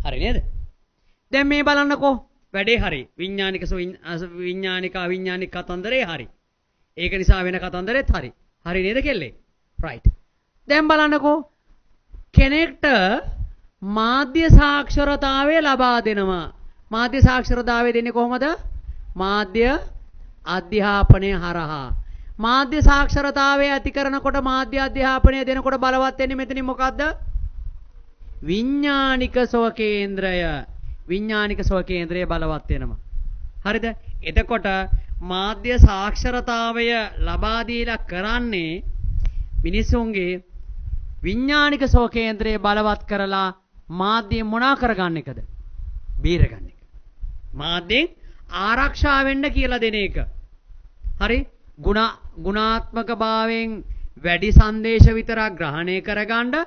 හරි නේද? දැන් මේ බලන්නකෝ වැඩේ හරි. විඥානික අවිඥානික කතන්දරේ හරි. ඒක නිසා වෙන කතන්දරෙත් හරි. හරි නේද කෙල්ලේ? රයිට්. දැන් බලන්නකෝ කෙනෙක්ට මාධ්‍ය සාක්ෂරතාවය ලබා දෙනවා. මාධ්‍ය සාක්ෂරතාවය දෙන්නේ කොහොමද? මාධ්‍ය අධ්‍යාපනය හරහා. මාධ්‍ය සාක්ෂරතාවය ඇති කරනකොට මාධ්‍ය අධ්‍යාපනය දෙනකොට බලවත් වෙන්නේ මෙතනින් මොකද්ද? විඥානික ස්වකේන්ද්‍රය. විඥානික ස්වකේන්ද්‍රය බලවත් වෙනවා. හරිද? එතකොට මාධ්‍ය සාක්ෂරතාවය ලබා දීලා කරන්නේ මිනිසුන්ගේ විඥානික ස්වකේන්ද්‍රය බලවත් කරලා මාධ්‍ය මොනා කරගන්න එකද? බේරගන්න එක. මාධ්‍යෙන් ආරක්ෂා වෙන්න කියලා දෙන එක. හරි? ගුණාත්මක භාවයෙන් වැඩි සංදේශ විතරක් ග්‍රහණය කරගන්න,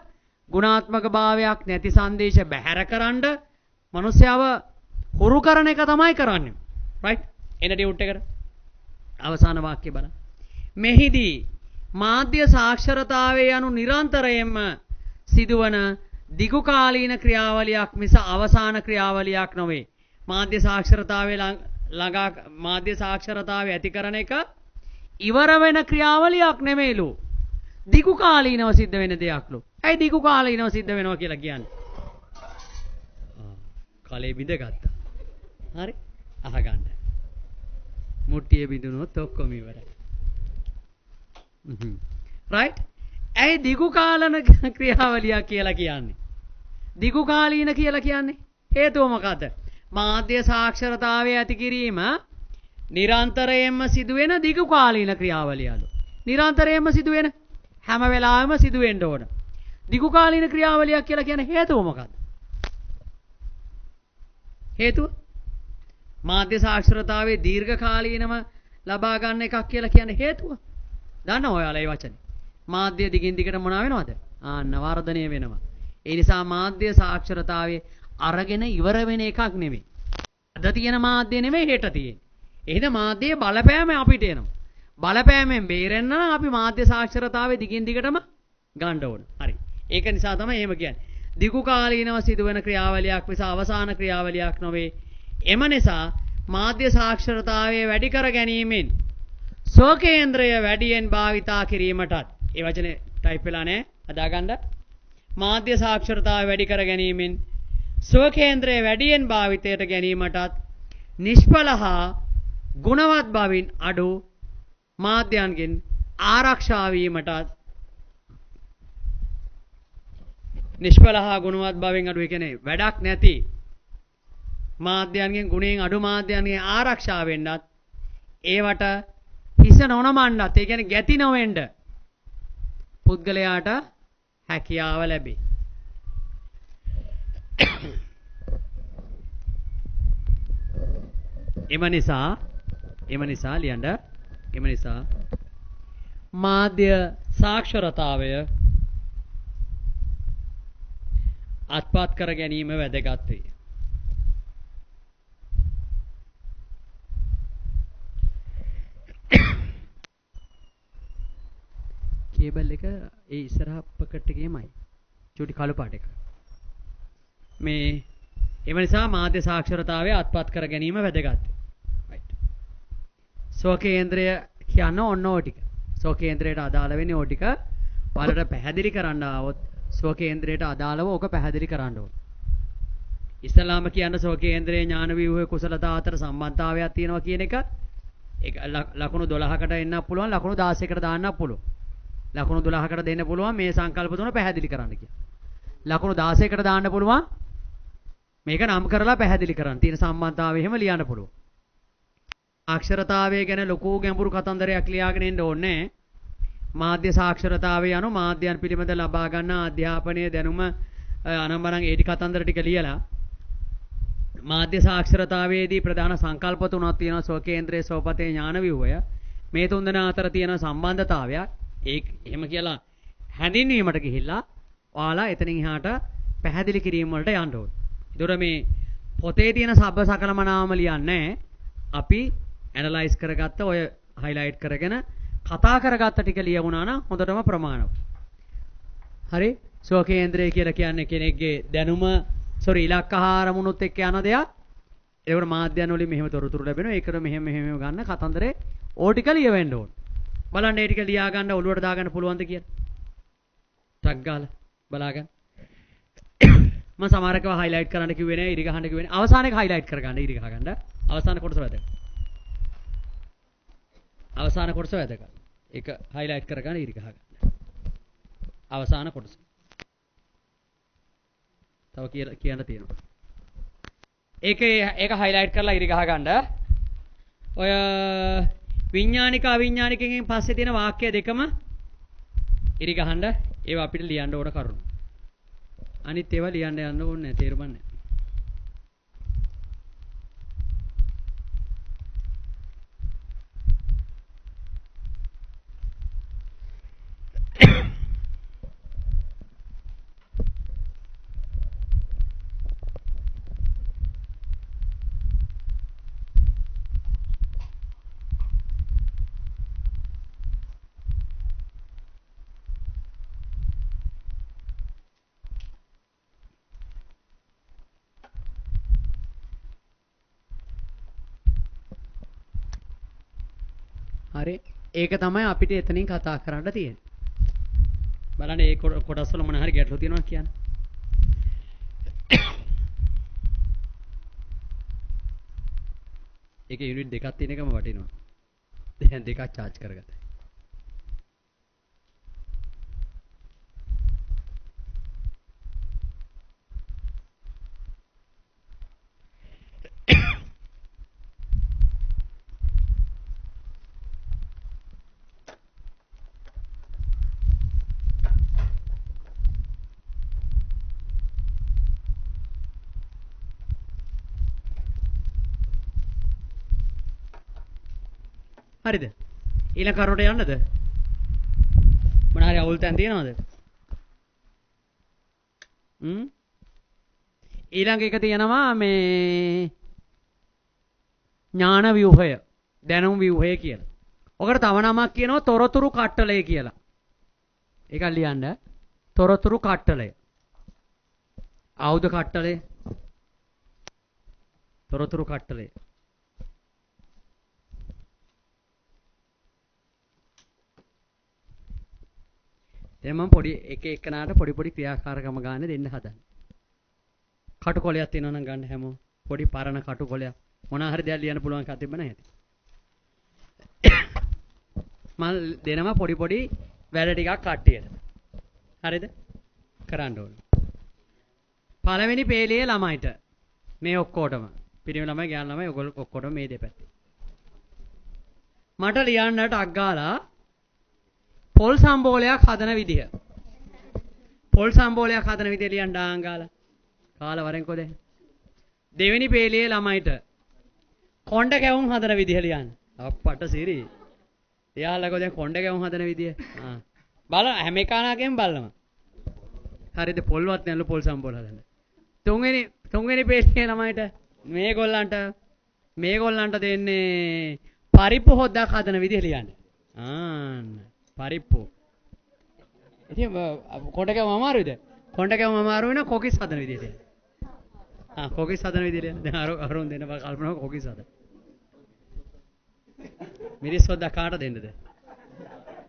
ගුණාත්මක භාවයක් නැති සංදේශ බැහැර කරන්න මිනිස්යාව හුරු කරන එක තමයි කරන්නේ. රයිට්? එන ඩියුට් එකට අවසාන වාක්‍යය බලන්න. මෙහිදී මාධ්‍ය සාක්ෂරතාවය යනු නිරන්තරයෙන්ම සිදුවන දිගු කාලීන ක්‍රියාවලියක් මිස අවසාන ක්‍රියාවලියක් නොවේ. මාධ්‍ය සාක්ෂරතාවය ඇති කරන එක ඉවර වෙන ක්‍රියාවලියක් නෙමෙයිලු. දිගු කාලීනව සිද්ධ වෙන දෙයක්ලු. ඇයි දිගු කාලීනව සිද්ධ වෙනවා කියලා කියන්නේ? කලේ බිඳගත්තා. හරි? අහගන්න. මුට්ටිය බිඳුනොත් ඔක්කොම ඉවරයි. රයිට්? ඇයි දිගු කාලන ක්‍රියාවලියක් කියලා කියන්නේ? දිගු කාලීන කියලා කියන්නේ හේතුව මොකද්ද? මාධ්‍ය සාක්ෂරතාවය ඇති කිරීම නිරන්තරයෙන්ම සිදුවෙන දිගු කාලීන ක්‍රියාවලියලු. නිරන්තරයෙන්ම සිදුවෙන හැම වෙලාවෙම සිදුවෙන්න ඕන. දිගු කාලීන ක්‍රියාවලියක් කියලා කියන්නේ හේතුව මොකද්ද? හේතුව මාධ්‍ය සාක්ෂරතාවයේ දීර්ඝ කාලීනව ලබා ගන්න එකක් කියලා කියන්නේ හේතුව. දන්නව ඔයාලා මේ වචනේ? මාධ්‍ය දිගින් දිගට මොනවා වෙනවද? වර්ධනය වෙනවා. ඒ නිසා මාධ්‍ය සාක්ෂරතාවයේ අරගෙන ඉවර වෙන එකක් නෙවෙයි. අද තියෙන මාධ්‍ය නෙවෙයි හෙට තියෙන්නේ. එහෙනම් මාධ්‍යයේ බලපෑම අපිට එනවා. බලපෑමෙන් බේරෙන්න නම් අපි මාධ්‍ය සාක්ෂරතාවයේ දිගින් දිගටම ගන්න ඕන. හරි. ඒක නිසා තමයි එහෙම කියන්නේ. දිගු කාලීනව සිදුවෙන ක්‍රියාවලියක් මිස අවසාන ක්‍රියාවලියක් නොවේ. එම නිසා මාධ්‍ය සාක්ෂරතාවය වැඩි කර ගැනීමෙන් ස්වකේන්ද්‍රය වැඩියෙන් භාවිතා කිරීමටත් ඒ වචනේ ටයිප් වෙලා නැහැ අදාගන්න. මාධ්‍ය සාක්ෂරතාවය වැඩි කර ගැනීමෙන් ස්වකේන්ද්‍රය වැඩියෙන් භාවිතයට ගැනීමටත් නිෂ්ඵල හා ගුණවත් බවින් අඩු මාධ්‍යයන්ගෙන් ආරක්ෂා වීමටත් නිෂ්ඵල හා ගුණවත් බවෙන් අඩු ඒ කියන්නේ වැඩක් නැති මාධ්‍යයන්ගෙන් ගුණයෙන් අඩු මාධ්‍යයන්ගෙන් ආරක්ෂා වෙන්නත් ඒවට හිස නොනමන්නත් ඒ කියන්නේ ගැති නොවෙන්න පුද්ගලයාට හැකියාව ලැබේ. එම නිසා මාධ්‍ය සාක්ෂරතාවය අත්පත් කර ගැනීම වැදගත් වේ. කේබල් එක ඒ ඉස්සරහ පොකට් එකේමයි. චූටි කළු පාට එක. මේ එම නිසා මාධ්‍ය සාක්ෂරතාවය අත්පත් කර ගැනීම වැදගත්. right. ස්වකේන්ද්‍රය කියන ඔන්න ඕ ටික. ස්වකේන්ද්‍රයට අදාළ වෙන්නේ ඕ ටික. ඔයාලට පැහැදිලි කරන්න ආවොත් ස්වකේන්ද්‍රයට අදාළව ඕක පැහැදිලි කරන්න ඕන. ඉස්ලාම කියන්නේ ස්වකේන්ද්‍රයේ ඥාන ව්‍යුහයේ කුසලතා අතර සම්බන්ධතාවයක් තියෙනවා කියන එක. ඒක ලකුණු 12කට එන්නත් පුළුවන්, ලකුණු 16කට දාන්නත් පුළුවන්. ලකුණු 12කට දෙන්න පුළුවන් මේ සංකල්ප තුන පැහැදිලි කරන්න කියලා. ලකුණු 16කට දාන්න පුළුවන් මේක නම් කරලා පැහැදිලි කරන්න. තියෙන සම්බන්ධතාවය එහෙම ලියන්න පුළුවන්. අක්ෂරතාවය ගැන ලොකු ගැඹුරු කතන්දරයක් ලියාගෙන ඉන්න ඕනේ. මාධ්‍ය සාක්ෂරතාවය යනු මාධ්‍යයන් පිළිබඳ ලබා ගන්න අධ්‍යාපනයේ දැනුම අනම්මනම් ඒ කතන්දර ටික ලියලා මාධ්‍ය සාක්ෂරතාවයේදී ප්‍රධාන සංකල්ප තුනක් තියෙනවා. ස්වකේන්ද්‍රයේ සෝපතේ ඥාන ව්‍යුහය. මේ තුන් දෙනා අතර තියෙන සම්බන්ධතාවයක් එහෙම කියලා හැඳින්වීමට ගිහිල්ලා ඔයාලා එතනින් එහාට පැහැදිලි කිරීම වලට යන්න ඕනේ. ඒතර මේ පොතේ තියෙන සබ්බ සකලමනාම ලියන්නේ අපි ඇනලයිස් කරගත්ත ඔය හයිලයිට් කරගෙන කතා කරගත්ත ටික ලියුණා නම් හොඳටම ප්‍රමාණවත්. හරි? ස්වකේන්ද්‍රය කියලා කියන්නේ කෙනෙක්ගේ දැනුම ඉලක්ක ආරමුණුත් එක්ක යන දෙයක්. ඒකට මාධ්‍යයන් වලින් මෙහෙම තොරතුරු ලැබෙනවා. ඒකට මෙහෙම ගන්න කතන්දරේ ඕ ටික ලියවෙන්න ඕන. බලන්න ඒ ටික ලියා ගන්න ඔළුවට දාගන්න පුළුවන්ද කියලා. ටක් ගාලා බලාගන්න. මම සමහරකව හයිලයිට් කරන්න කිව්වේ නෑ, ඉරි ගහන්න කිව්වේ නෑ. අවසානයේ හයිලයිට් කරගන්න, ඉරි ගහගන්න. අවසාන කොටස වැදගත්. අවසාන කොටස වැදගත්. ඒක හයිලයිට් කරගන්න, ඉරි ගහගන්න. අවසාන කොටස. තව කියන්න තියෙනවා. ඒක හයිලයිට් කරලා ඉරි ගහගන්න. ඔය විඥානික අවිඥානිකයෙන් පස්සේ තියෙන වාක්‍ය දෙකම ඉරි ගහන්න. ඒවා අපිට ලියන්න ඕන කරුණු. අනිත් ඒවා ලියන්න යන්න ඕනේ නැහැ, තේරුම් නැහැ. හරි, ඒක තමයි අපිට එතනින් කතා කරන්න තියෙන්නේ. බලන්න ඒ කොටස් වල මොන හරි ගැටලු තියෙනවා කියන්නේ. ඒකේ යුනිට් දෙකක් තියෙන එකම වටිනවා. දැන් දෙකක් charge කරගත්තා. හරිද? ඊළඟ කරුණට යන්නද? මොන හරි අවුල් තැන් තියෙනවද? ඊළඟ එක තියෙනවා මේ ඥාන ව්‍යුහය, දැනුම් ව්‍යුහය කියලා. ඔකට තව නමක් කියනවා තොරතුරු කට්ටලය කියලා. ඒක ලියන්න. තොරතුරු කට්ටලය. ආයුධ කට්ටලය. තොරතුරු කට්ටලය. දැන් මම පොඩි එක එකනාට පොඩි පොඩි ක්‍රියාකාරකම ගන්න දෙන්න හදන්නේ. කටුකොලයක් තියෙනවා නම් ගන්න හැමෝම. පොඩි පරණ කටුකොලයක්. මොනවා හරි දෙයක් ලියන්න පුළුවන් එකක් තිබ්බ නැහැ. මම දෙනවා පොඩි පොඩි වැඩ ටිකක් කට්ටියට. හරිද? කරන්න ඕනේ. පළවෙනි පේලියේ ළමයිට මේ ඔක්කොටම පිරිමි ළමයි ගෑනු ළමයි ඔයගොල්ලෝ ඔක්කොටම මේ දෙපැත්තේ. මට ලියන්නට අග්ගාලා පොල් සම්බෝලයක් හදන විදිය. පොල් සම්බෝලයක් හදන විදිය ලියන්න ආංගාලා. කාලා වරෙන්කෝ දැන්. දෙවෙනි පේලියේ ළමයිට කොණ්ඩ කැවුම් හදන විදිය ලියන්න. අප්පට සිරි. එයාලකෝ දැන් කොණ්ඩ කැවුම් හදන විදිය. බලන්න හැම එකනාගෙන් බලන්න. හරිද? පොල්වත් නැල්ල පොල් සම්බෝල හදන්න. තුන්වෙනි පේලියේ ළමයිට මේගොල්ලන්ට දෙන්නේ පරිප්පු හොද්දක් හදන විදිය ලියන්න. පරිප්පු. ඉතින් කොණ්ඩ කැවුම් අමාරුයිද? කොණ්ඩ කැවුම් අමාරු වෙන කොකිස් හදන විදිය ලියන්න. කොකිස් හදන විදිය ලියන්න. දැන් අරුන් දෙන්න බල කල්පනා කරලා කොකිස් හදන්න. මිරිස් හොද්දා කාට දෙන්නද?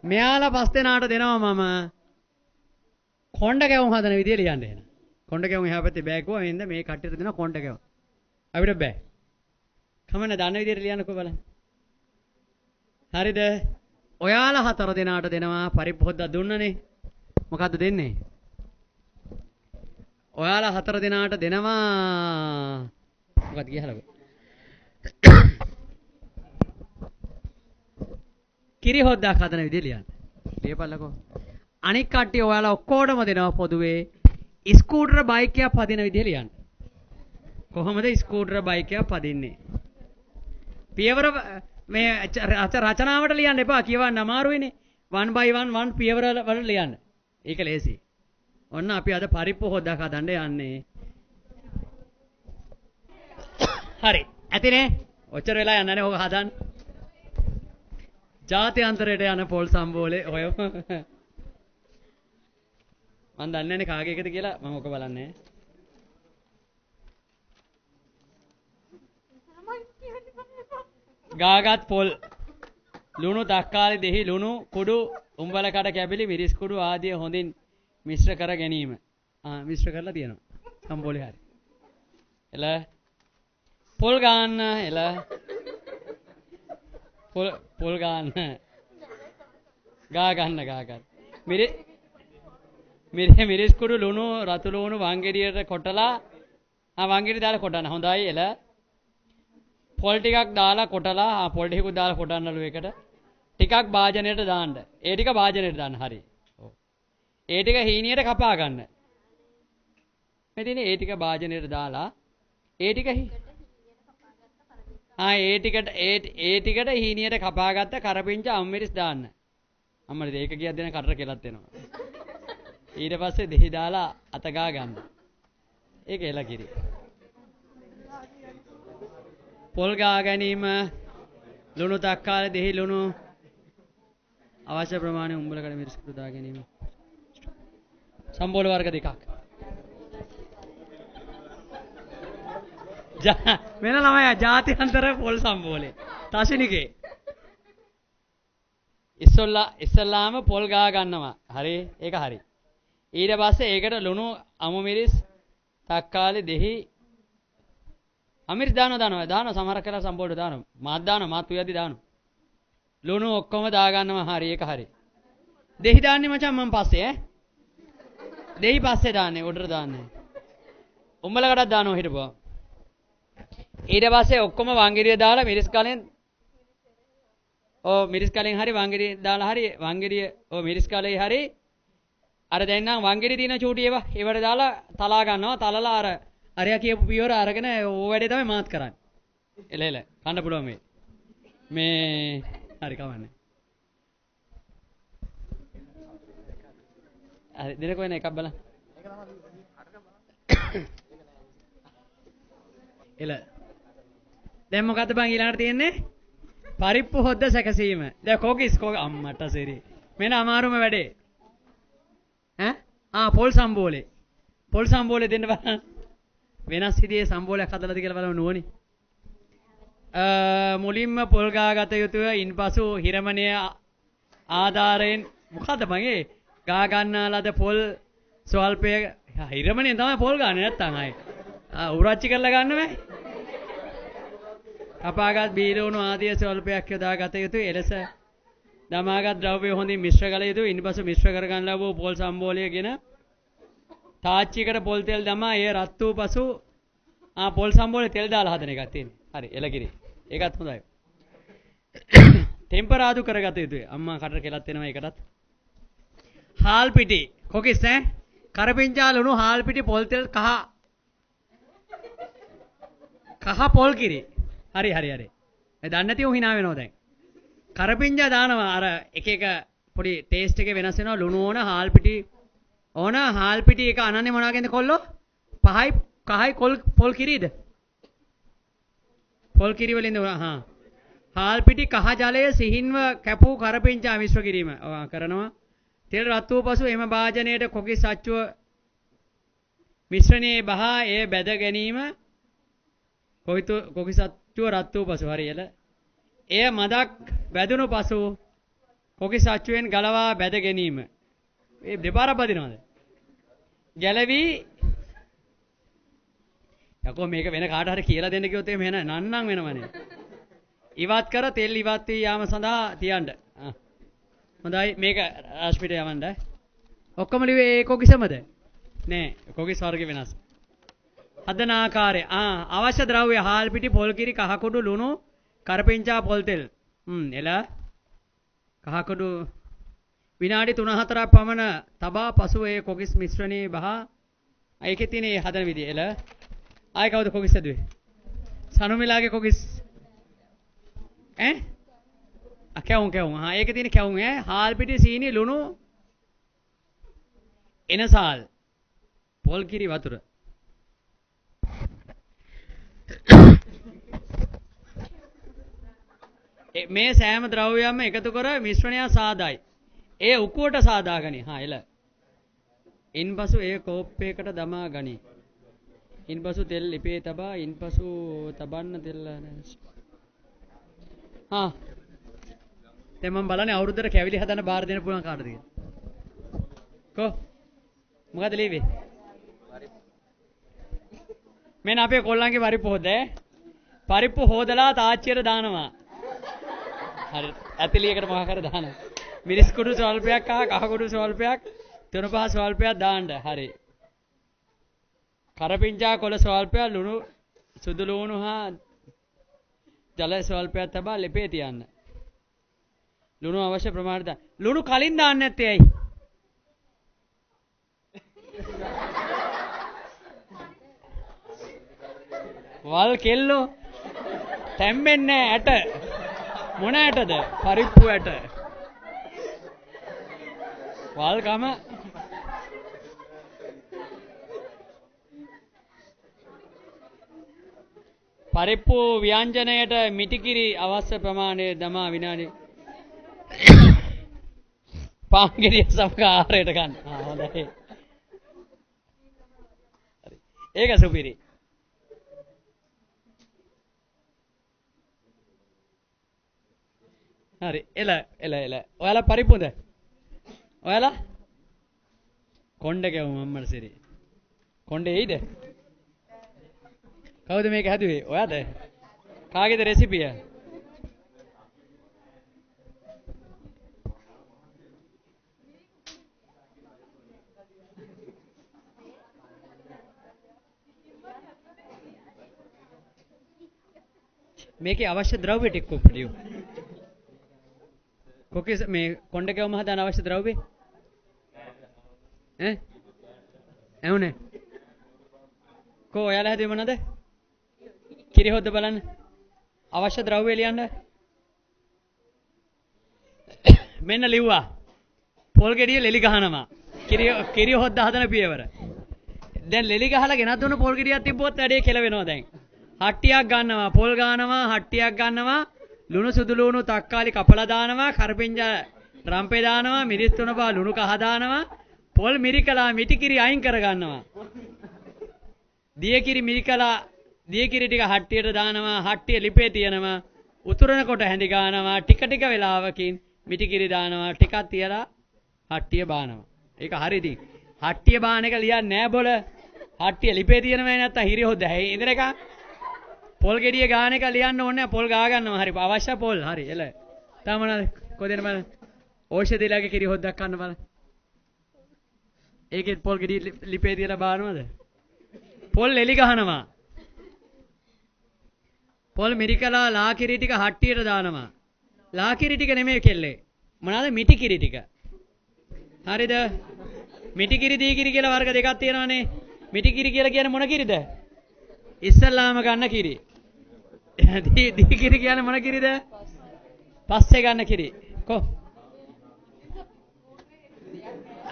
මෙයාලා පස් දෙනාට දෙනවා මම කොණ්ඩ කැවුම් හදන විදිය ලියන්න එන. කොණ්ඩ කැවුම් එහා පැත්තේ බෑගුවා වෙනද මේ කට්ටියට දෙනවා කොණ්ඩ කැවුම්. අපිට බෑ. කමන්න දන්න විදියට ලියන්නකෝ බලන්න. හරිද? ඔයාලා හතර දෙනාට දෙනවා පරිප්පු හොද්දා දුන්නනේ. මොකද්ද දෙන්නේ? ඔයාලා හතර දෙනාට දෙනවා මොකක්ද කියලාද? කිරි හොද්දක් හදන විදිය ලියන්න. ලියපල්ලකෝ. අනික් කට්ටිය ඔයාලා ඔක්කොටම දෙනවා පොදුවේ ස්කූටර් බයික් එකක් පදින විදිය ලියන්න. කොහොමද ස්කූටර් බයික් එකක් පදින්නේ? පියවර මේ රචනාවට ලියන්න එපා කියවන්න අමාරුයිනේ. 1 by 1 පියවර වල ලියන්න. ඒක ලේසි. ඔන්න අපි අද පරිප්පු හොද්දක් හදන්න යන්නේ. හරි. ඇතිනේ? ඔච්චර වෙලා යන්නේ නැහැ ඕක හදන්න. ජාත්‍යන්තරයට යන පොල් සම්බෝලේ ඔය මම දන්නේ නැහැ කාගේ එකද කියලා මම ඔක බලන්නේ. ගාගත් පොල් ලුණු තක්කාලි දෙහි ලුණු කුඩු උඹල කඩ කැබිලි මිරිස් කුඩු ආදිය හොඳින් මිශ්‍ර කර ගැනීම. මිශ්‍ර කරලා තියෙනවා. සම්බෝලේ හරි. එල පොල් ගන්න එල පොල් ගන්න. ගා ගන්න. මිරිස් කුඩු ලුණු රතු ලුණු වංගෙඩියට කොටලා වංගෙඩි දාලා කොටන්න. හොඳයි එල. පොල් ටිකක් දාලා කොටලා පොල් ටිකකුත් දාලා කොටන්නලු එකට. ටිකක් භාජනයට දාන්න. ඒ ටික භාජනයට දාන්න. හරි. ඔව්. ඒ ටික හීනියට කපා ගන්න. මෙතන ඒ ටික භාජනයට දාලා ඒ ටික ඒ ටිකට හීනියට කපාගත්ත කරපිංච අම්මිරිස් දාන්න. අම්මට ඒක කියක් දෙන කටර කෙලත් වෙනවා. ඊට පස්සේ දෙහි දාලා අත ගා ගන්න. ඒක එල කිරි. පොල් ගා ගැනීම ලුණු තක්කාලි දෙහි ලුණු අවශ්‍ය ප්‍රමාණය උඹල කඩ මිරිස් කුඩු දා ගැනීම. සම්බෝල වර්ග දෙකක්. වෙන ළමයා ජාත්‍යන්තර පොල් සම්බෝලේ. තශිනිකේ. ඉස්සල්ලාම පොල් ගා ගන්නවා. හරි ඒක හරි. ඊට පස්සේ ඒකට ලුණු අමු මිරිස් තක්කාලි දෙහි අමිරිස් දානවා සමහරක් වෙලා සම්බෝලට දානවා. මාත් දානවා මාත් උයද්දි දානවා. ලුණු ඔක්කොම දා ගන්නවා. හරි ඒක හරි. දෙහි දාන්නේ මචං මම පස්සේ දෙහි පස්සේ දාන්නේ උඩට දාන්නේ. උඹලකටත් දානවා හිටපුවා. ඊට පස්සේ ඔක්කොම වංගෙඩිය දාලා මිරිස් කලෙන් හරි වංගෙඩිය දාලා හරි වංගෙඩිය මිරිස් කලේ හරි අර දැන් නම් වංගෙඩිය තියෙන චූටි ඒවට දාලා තලා ගන්නවා. තලලා අරයා කියපු පියවර අරගෙන ඕ වැඩේ තමයි මාත් කරන්නේ. එල කන්න පුළුවන් මේ හරි කවන්නේ. හරි දෙනකො එන එකක් බලන්න. එල දැන් මොකද්ද බං ඊළඟට තියෙන්නේ? පරිප්පු හොද්ද සැකසීම. දැන් කොකිස් අම්මට සෙරි. මෙන්න අමාරුම වැඩේ. පොල් සම්බෝලේ. පොල් සම්බෝලේ දෙන්න බලන්න. වෙනස් විදිහේ සම්බෝලයක් හදලාද කියලා බලමු නුවණි. මුලින්ම පොල් ගාගත යුතුය. ඉන්පසු හිරමණය ආධාරයෙන් මොකද්ද මං ඒ ගා ගන්නාලද පොල් ස්වල්පය හිරමණයෙන් තමයි පොල් ගන්න නැත්තම් ආයේ. උරච්චි කරලා ගන්න බෑ. කපාගත් බීරෝණු ආදී ස්වල්පයක් යොදා ගත යුතුය. එලෙස දමාගත් ද්‍රව්‍ය හොඳින් මිශ්‍ර කළ යුතුය. ඉන්පසු මිශ්‍ර කර ගන්න ලැබූ පොල් සම්බෝලයගෙන තාච්චියකට පොල් තෙල් දමා එය රත් වූ පසු පොල් සම්බෝලේ තෙල් දාලා හදන එකක් තියෙන්නේ. හරි එලකිරි. ඒකත් හොඳයි. ටෙම්පරාදු කරගත යුතුය. අම්මා කටට කෙලක් වෙනවා ඒකටත්. හාල් පිටි කොකිස් කරපිංචා ලුණු හාල් පිටි පොල් තෙල් කහ පොල් කිරි. හරි. ඒ දන්නේ නැතිව hina වෙනවා දැන්. කරපිංචා දානවා අර එක එක පොඩි ටේස්ට් එකේ වෙනස් වෙනවා. ලුණු ඕන හාල් පිටි ඕන හාල් පිටි එක අනන්නේ මොනවාගෙන්ද කොල්ලෝ? කහයි පොල් කිරිද? පොල් කිරි වලින්ද හාල් පිටි කහ ජලයේ සිහින්ව කැපූ කරපිංචා මිශ්‍ර කිරීම කරනවා. තෙල් රත් වූ පසු එම භාජනයේට කොකිස් අච්චුව මිශ්‍රණයේ බහා එය බැද ගැනීම. කොකිස් අච්චුව රත් වූ පසු හරියල එය මදක් බැදුණු පසු කොකිස් අච්චුවෙන් ගලවා බැද ගැනීම. මේ දෙපාරක් බදිනවද? ගැලවි යකෝ මේක වෙන කාට හරි කියලා දෙන්න කිව්වොත් එහෙම නන්නම් වෙනවනේ. ඉවත් කර තෙල් ඉවත් වී යාම සඳහා තියන්න. හොඳයි මේක රාශිපිට යවන්න. ඔක්කොම ලිව්වේ ඒ කොකිසමද? නෑ කොකිස් වර්ග වෙනස්. හදන ආකාරය අවශ්‍ය ද්‍රව්‍ය හාල් පිටි පොල් කිරි කහ කුඩු ලුණු කරපිංචා පොල් තෙල්. එල කහ කුඩු විනාඩි 3-4ක් පමණ තබා පසු ඒ කොකිස් මිශ්‍රණයේ බහා ඒකේ තියෙන ඒ හදන විදිය. එල ආයි කවුද කොකිස් හදුවේ? සනුමිලාගේ කොකිස් කැවුම් ඒකේ තියෙන කැවුම් හාල් පිටි සීනි ලුණු එනසාල් පොල් කිරි වතුර. මේ සෑම ද්‍රව්‍යයක්ම එකතු කර මිශ්‍රණය සාදයි. ඒ උකුවට සාදා ගනි. එල ඉන්පසු ඒ කෝප්පයකට දමා ගනි. ඉන්පසු තෙල් ලිපේ තබා ඉන්පසු තබන්න තෙල් දැන් මම බලන්නේ අවුරුද්දට කැවිලි හදන්න බාර දෙන්න පුළුවන් කාටද කියලා. මොකද ලියවේ? මෙන්න අපේ කොල්ලන්ගේ පරිප්පු හොද පරිප්පු හොදලා තාච්චියට දානවා. හරි ඇතිලියකට මොකක් කර දානවා. මිරිස් කුඩු ස්වල්පයක් කහ කුඩු ස්වල්පයක් තුන පහ ස්වල්පයක් දාන්න. හරි. කරපිංචා කොළ ස්වල්පයක් ලුණු සුදු ලුණු හා ජල ස්වල්පයක් තබා ලිපේ තියන්න. ලුණු අවශ්‍ය ප්‍රමාණයට දාන්න. ලුණු කලින් දාන්න නැත්තේ ඇයි? වල් කෙල්ලෝ තැම්බෙන්නේ ඇට. මොන ඇටද? පරිප්පු ඇට. වල් කම පරිප්පු ව්‍යංජනයට මිටිකිරි අවශ්‍ය ප්‍රමාණය දමා විනාඩි පාන්ගිරිය සමග ආහාරයට ගන්න. හොඳයි. ඒක සුපිරි. හරි එල. ඔයාලා පරිප්පුද? ඔයාලා කොණ්ඩ කැවුම් අම්මට සිරි. කොණ්ඩේ එයිද? කවුද මේක හැදුවේ? ඔයාද? කාගේද රෙසිපිය? මේකේ අවශ්‍ය ද්‍රව්‍ය ටික කොප්පඩිය. කොකිස් මේ කොණ්ඩ කැවුම හදාන අවශ්‍ය ද්‍රව්‍ය? එවුනේ. ඔයාලා හැදුවේ මොනවද? කිරි හොද්ද බලන්න. අවශ්‍ය ද්‍රව්‍ය ලියන්න. මෙන්න ලිව්වා. පොල් ගෙඩිය ලෙලි ගහනවා. කිරි හොද්ද හදන පියවර. දැන් ලෙලි ගහලා ගෙනත් දුන්න පොල් ගෙඩියක් තිබ්බොත් වැඩේ කෙලවෙනවා දැන්. හට්ටියක් ගන්නවා, පොල් ගන්නවා, හට්ටියක් ගන්නවා, ලුණු සුදු ලුණු තක්කාලි කපලා දානවා, කරපිංජා රම්පේ දානවා, මිරිස් තුන පහ ලුණු කහ දානවා, පොල් මිරිකලා මිටිකිරි අයින් කර ගන්නවා. දියකිරි මිරිකලා දියකිරි ටික හට්ටියට දානවා, හට්ටිය ලිපේ තියනවා, උතුරනකොට හැඳි ගන්නවා, ටික ටික වෙලාවකින් මිටිකිරි දානවා, ටිකක් තියලා හට්ටිය බානවා. ඒක හරිද? හට්ටිය බාන එක ලියන්නේ නෑ බොල. හට්ටිය ලිපේ තියෙනවයි නැත්තම් හිරි හොද්ද. ඇයි ඉඳන එක? පොල් ගෙඩිය ගාන එක ලියන්න ඕනේ නැහැ. පොල් ගා ගන්නවා. හරි. අවශ්‍ය පොල්. හරි. එල. තමනද කොදෙන බලන්න. ඖෂධිලාගේ කිරි හොද්දක් ගන්න බලන්න. ඒකෙත් පොල් ගෙඩිය ලිපේ තියලා බානවද? පොල් එලි ගහනවා. පොල් මිරිකලා ලා කිරි ටික හට්ටියට දානවා. ලා කිරි ටික නෙමෙයි කෙල්ලේ. මොනවාද? මිටි කිරි ටික. හරිද? මිටි කිරි දී කිරි කියලා වර්ග දෙකක් තියෙනවානේ. මිටි කිරි කියලා කියන්නේ මොන කිරිද? ඉස්සල්ලාම ගන්න කිරි. දී කිරි කියන්නේ මොන කිරිද? පස්සේ ගන්න කිරි. කො?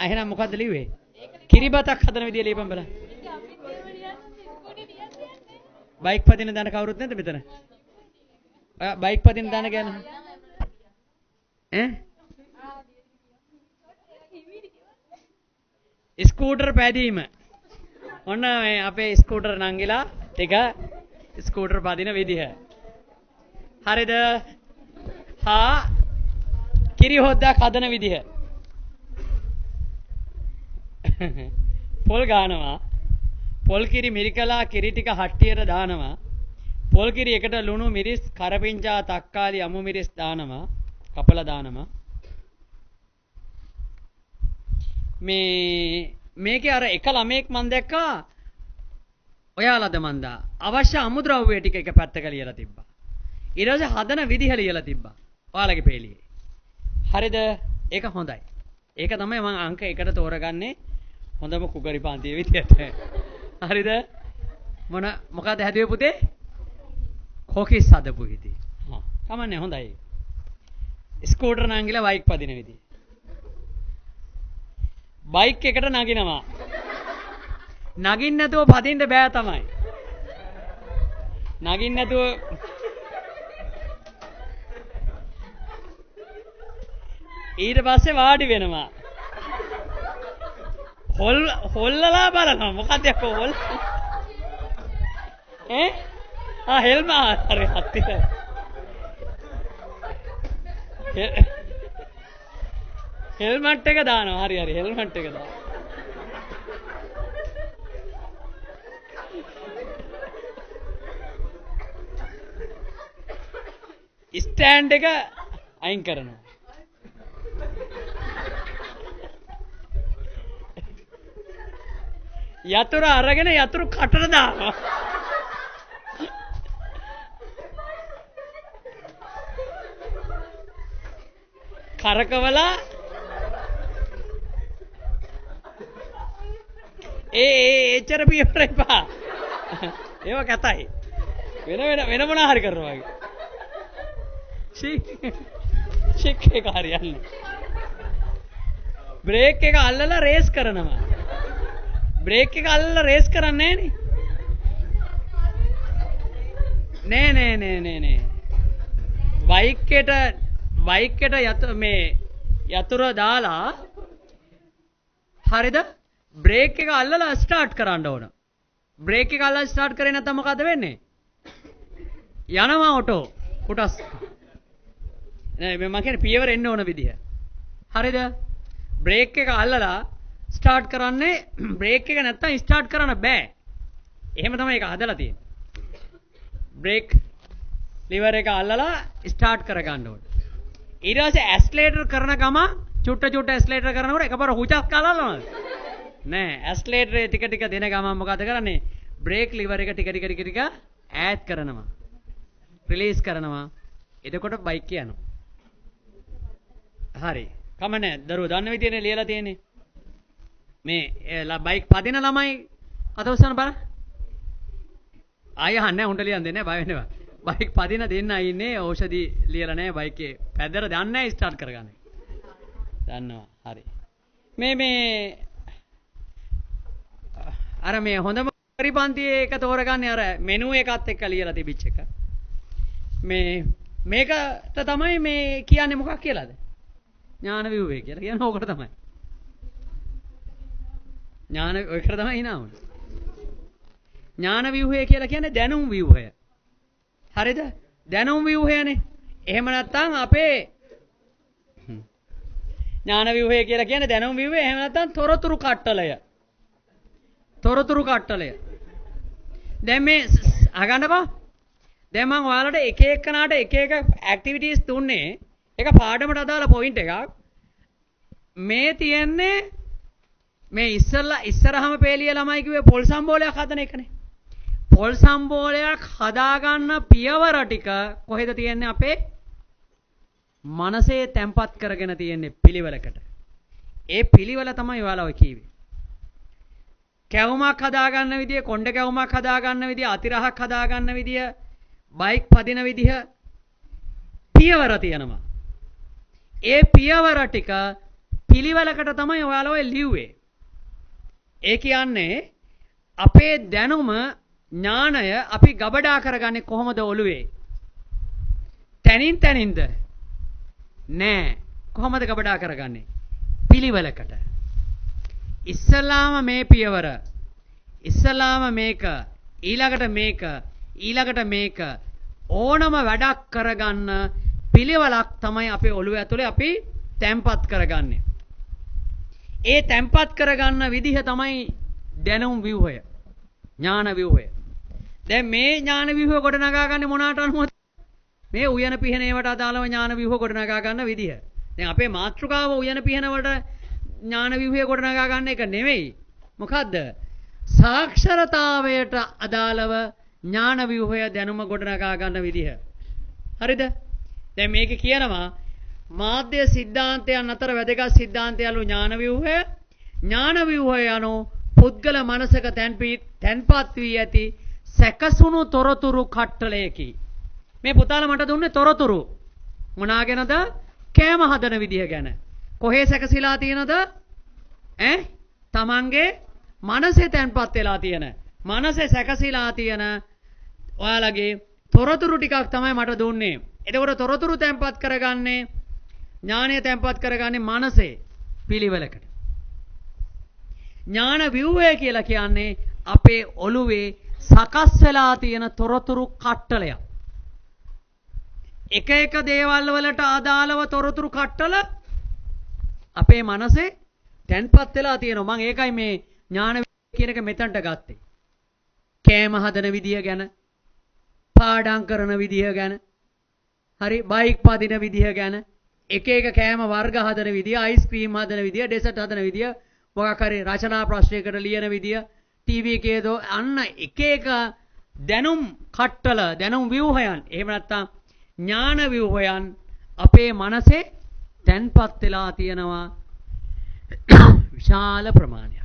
එහෙනම් මොකද්ද ලිව්වේ? කිරිබතක් හදන විදිය ලියපන් බලන්න. බයික් පදින දන කවුරුත් නැද්ද මෙතන? බයික් පදින දන ගැන ස්කූටර් පැදීම. ඔන්න මේ අපේ ස්කූටර් නංගිලා ටික ස්කූටර් පදින විදිහ. හරිද? හා කිරි හොද්දක් හදන විදිහ. පොල් ගානවා. පොල් කිරි මිරිකලා කිරි ටික හට්ටියට දානවා. පොල් කිරි එකට ලුණු මිරිස් කරපිංචා තක්කාලි අමු මිරිස් දානවා. කපලා දානවා. මේකේ අර එක ළමෙක් මන් දැක්කා ඔයාලද මන්දා අවශ්‍ය අමුද්‍රව්‍ය ටික එක පැත්තක ලියලා තිබ්බා. ඊට පස්සේ හදන විදිහ ලියලා තිබ්බා. ඔයාලගේ පේලියේ. හරිද? ඒක හොඳයි. ඒක තමයි මම අංක 1ට තෝරගන්නේ හොඳම කුගරි පාන්තියේ විදියට. හරිද? මොකද හැදුවේ පුතේ? කොකිස් හදපු විදිය. කමන්නේ හොඳයි. ස්කූටර් නංගිලා බයික් පදින විදිය. බයික් එකට නගිනවා. නගින්න නැතුව පදින්න බෑ තමයි. නගින්න නැතුව ඊට පස්සේ වාඩි වෙනවා. හොල්ලලා බලනවා. මොකද යකෝ හොල් හෙල්ම හරි හත්තිට හෙල්මට් එක දානවා. හරි හෙල්මට් එක දානවා. ස්ටෑන්ඩ් එක අයින් කරනවා. යතුරු අරගෙන යතුරු කටට දානවා. කරකවලා එච්චර පියවර එපා. ඒව කැතයි. වෙන මොනා හරි කරනවා වගේ. ෂික් එක හරියන්නේ. බ්‍රේක් එක අල්ලලා රේස් කරනවා. බ්‍රේක් එක අල්ලලා රේස් කරන්නේ නෑ. බයික් එකට යතුර දාලා හරිද? බ්‍රේක් එක අල්ලලා ස්ටාර්ට් කරන්න ඕන. බ්‍රේක් එක අල්ලලා ස්ටාර්ට් කරේ නැත්නම් මොකද වෙන්නේ? යනවා ඔටෝ. කොටස්. නෑ මම කියන්නේ පියවර එන්න ඕන විදිය. හරිද? බ්‍රේක් එක අල්ලලා ස්ටාර්ට් කරන්නේ බ්‍රේක් එක නැත්තම් ස්ටාර්ට් කරන්න බෑ. එහෙම තමයි ඒක හදලා තියෙන්නේ. බ්‍රේක් ලිවර් එක අල්ලලා ස්ටාර්ට් කර ගන්න ඕනේ. ඊට පස්සේ ඇස්ලේටර් කරන ගම චුට්ට ඇස්ලේටර් කරනකොට එකපාර හුචක් කාලාලනවද? නෑ ඇස්ලේටරේ ටික දෙන ගම මොකද කරන්නේ? බ්‍රේක් ලිවර් එක ටික ඈඩ් කරනවා. රිලීස් කරනවා. එතකොට බයික් යනවා. හරි. කමන්නේ දරුවෝ දන්න විදිහනේ ලියලා තියෙන්නේ. මේ බයික් පදින ළමයි අත උස්සන බලන්න. ආය අහන්නේ උන්ට ලියන්න දෙන්නේ බය වෙනවා. බයික් පදින දෙන්න ඉන්නේ ඖෂධි ලියලා නැහැ බයිකේ. පැදර දන්නේ නැහැ ස්ටාර්ට් කරගන්න. දන්නවා. හරි. මේ අර මේ හොඳම පරිපන්තියේ එක තෝරගන්නේ අර මෙනු එකත් එක්ක ලියලා තිබිච්ච එක. මේකට තමයි මේ කියන්නේ මොකක් කියලාද? ඥාන විවුවේ කියලා කියන්නේ ඕකට තමයි. ඥාන ඔයකට තමයි hina වුනේ. ඥාන විවුහය කියලා කියන්නේ දැනුම් විවුහය. හරිද? දැනුම් විවුහයනේ. එහෙම නැත්නම් අපේ ඥාන විවුහය කියලා කියන්නේ දැනුම් විවුහය. එහෙම නැත්නම් තොරතුරු කට්ටලය. තොරතුරු කට්ටලය. දැන් මේ අහගන්න බා. දැන් මම ඔයාලට එක එකනාට එක එක ඇක්ටිවිටීස් දුන්නේ. ඒක පාඩමට අදාළ පොයින්ට් එකක්. මේ තියෙන්නේ මේ ඉස්සරහම පේලිය ළමයි කිව්වේ පොල් සම්බෝලයක් හදන එකනේ. පොල් සම්බෝලයක් හදාගන්න පියවර ටික කොහෙද තියෙන්නේ? අපේ මනසේ තැම්පත් කරගෙන තියෙන්නේ පිළිවෙලකට. ඒ පිළිවෙල තමයි ඔයාලා ඔය කිව්වේ. කැවුමක් හදාගන්න විදිය, කොණ්ඩ කැවුමක් හදාගන්න විදිය, අතිරහක් හදාගන්න විදිය, බයික් පදින විදිය පියවර තියෙනවා. ඒ පියවර ටික පිළිවෙලකට තමයි ඔයාලා ඔය ලිව්වේ. ඒ කියන්නේ අපේ දැනුම ඥානය අපි ගබඩා කරගන්නේ කොහොමද ඔළුවේ? තනින්ද? නෑ. කොහොමද ගබඩා කරගන්නේ? පිළිවෙලකට. ඉස්සලාම මේ පියවර, ඉස්සලාම මේක, ඊළඟට මේක ඕනම වැඩක් කරගන්න පිළිවෙලක් තමයි අපේ ඔළුව ඇතුලේ අපි තැම්පත් කරගන්නේ. ඒ තැම්පත් කරගන්න විදිහ තමයි දැනුම් ව්‍යුහය, ඥාන ව්‍යුහය. දැන් මේ ඥාන ව්‍යුහය ගොඩනගා ගන්න මොනකට අනුවද? මේ උයන පිහන ඒවට අදාළව ඥාන ව්‍යුහය ගොඩනගා ගන්න විදිහ. දැන් අපේ මාතෘකාව උයන පිහන වලට ඥාන ව්‍යුහය ගොඩනගා ගන්න එක නෙවෙයි. මොකද්ද? සාක්ෂරතාවයට අදාළව ඥාන ව්‍යුහය දැනුම ගොඩනගා ගන්න විදිහ. හරිද? දැන් මේකේ කියනවා මාධ්‍ය සිද්ධාන්තයන් අතර වැදගත් සිද්ධාන්තයලු ඥාන ව්‍යුහය. ඥාන ව්‍යුහය යනු පුද්ගල මනසක තැන්පත් වී ඇති සැකසුණු තොරතුරු කට්ටලයකි. මේ පුතාලා මට දුන්නේ තොරතුරු. මොනවා ගැනද? කෑම හදන විදිහ ගැන. කොහේ සැකසීලා තියෙනද? තමන්ගේ මනසේ තැන්පත් වෙලා තියෙන, මනසේ සැකසීලා තියෙන ඔයාලගේ තොරතුරු ටිකක් තමයි මට දුන්නේ. එතකොට තොරතුරු තැන්පත් කරගන්නේ, ඥානය තැන්පත් කරගන්නේ මනසේ පිළිවෙලකට. ඥාන ව්‍යුහය කියලා කියන්නේ අපේ ඔළුවේ සකස් වෙලා තියෙන තොරතුරු කට්ටලයක්. එක එක දේවල් වලට අදාළව තොරතුරු කට්ටල අපේ මනසේ තැන්පත් වෙලා තියෙනවා. මම ඒකයි මේ ඥාන කියන එක මෙතනට ගත්තේ. කෑම හදන විදිය ගැන, පාඩම් කරන විදිය ගැන, හරි බයික් පදින විදිය ගැන, එක එක කෑම වර්ග හදන විදිය, අයිස්ක්‍රීම් හදන විදිය, ඩෙසර්ට් හදන විදිය, මොකක් හරි රචනා ප්‍රශ්නයකට ලියන විදිය, ටීවී එකේ දෝ අන්න එක එක දැනුම් කට්ටල, දැනුම් ව්‍යුහයන්, එහෙම නැත්නම් ඥාන ව්‍යුහයන් අපේ මනසේ තැන්පත් වෙලා තියෙනවා විශාල ප්‍රමාණයක්.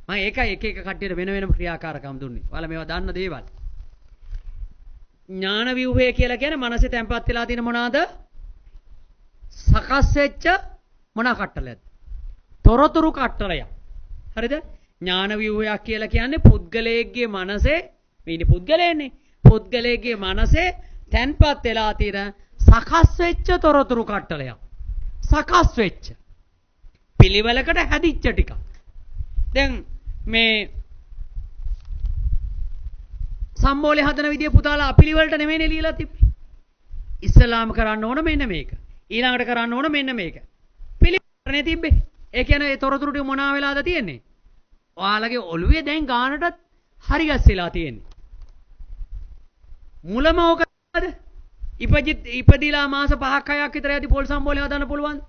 මම ඒකයි එක එක කට්ටියට වෙන වෙනම ක්‍රියාකාරකම් දුන්නේ. ඔයාලා මේවා දන්න දේවල්. ඥාන ව්‍යුහය කියලා කියන්නේ මනසේ තැන්පත් වෙලා තියෙන මොනවාද? සකස් වෙච්ච මොන කට්ටලයක්ද? තොරතුරු කට්ටලයක්. හරිද? ඥාන ව්‍යුහයක් කියලා කියන්නේ පුද්ගලයෙක්ගේ මනසේ, මේ ඉන්නේ පුද්ගලයන්නේ. පුද්ගලයෙක්ගේ මනසේ තැන්පත් වෙලා තියෙන සකස් වෙච්ච තොරතුරු කට්ටලයක්. සකස් වෙච්ච පිළිවෙලකට හැදිච්ච ටික. දැන් මේ සම්බෝලේ හදන විදිය පුතාලා අපිලිවලට නෙමෙයිනේ ලියලා තිබ්බේ. ඉස්ලාම් කරන්න ඕන මෙන්න මේක. ඊළඟට කරන්න ඕන මෙන්න මේක. පිළිවෙලනේ තිබ්බේ. ඒ කියන්නේ ඒ තොරතුරු ටික මොනවා වෙලාද තියෙන්නේ? ඔයාලගේ ඔළුවේ දැන් ගානටත් හරි ගැස්සෙලා තියෙන්නේ. මුලම ඕකද? ඉපදිලා මාස 5ක් 6ක් විතර යද්දි පොල් සම්බෝලේ හදන්න පුළුවන්ද?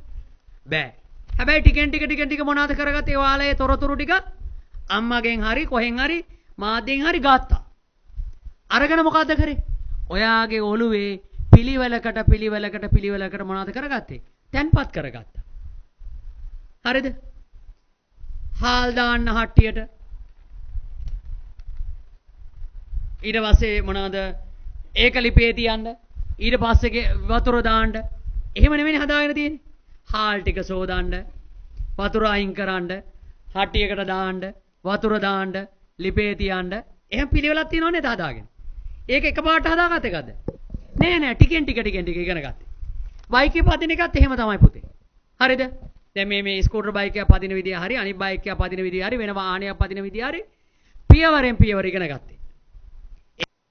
බෑ. හැබැයි ටිකෙන් ටික මොනවද කරගත්තේ? ඔයාලේ තොරතුරු ටික අම්මගෙන් හරි කොහෙන් හරි මාධ්‍යෙන් හරි ගත්තා. අරගෙන මොකද්ද කරේ? ඔයාගේ ඔළුවේ පිළිවෙලකට මොනවද කරගත්තේ? තැන්පත් කරගත්තා. හරිද? හාල් දාන්න හට්ටියට. ඊට පස්සේ මොනවද? ඒක ලිපේ තියන්න. ඊට පස්සේ වතුර දාන්න. එහෙම නෙමෙයි හදාගෙන තියෙන්නේ. හාල් ටික සෝදන්න, වතුර අයින් කරන්න, හට්ටියකට දාන්න, වතුර දාන්න, ලිපේ තියන්න. එහෙම පිළිවෙලක් තියෙනව නේද හදාගෙන. ඒක එකපාරට හදාගත්ත එකද? නෑ ටිකෙන් ටික ඉගෙන ගත්තේ. බයික් එක පදින එකත් එහෙම තමයි පුතේ. හරිද? දැන් මේ ස්කූටර් බයික් එක පදින විදිය හරි අනිත් බයික් එක පදින විදිය හරි වෙන වාහනයක් පදින විදිය හරි පියවරෙන් පියවර ඉගෙන ගත්තේ.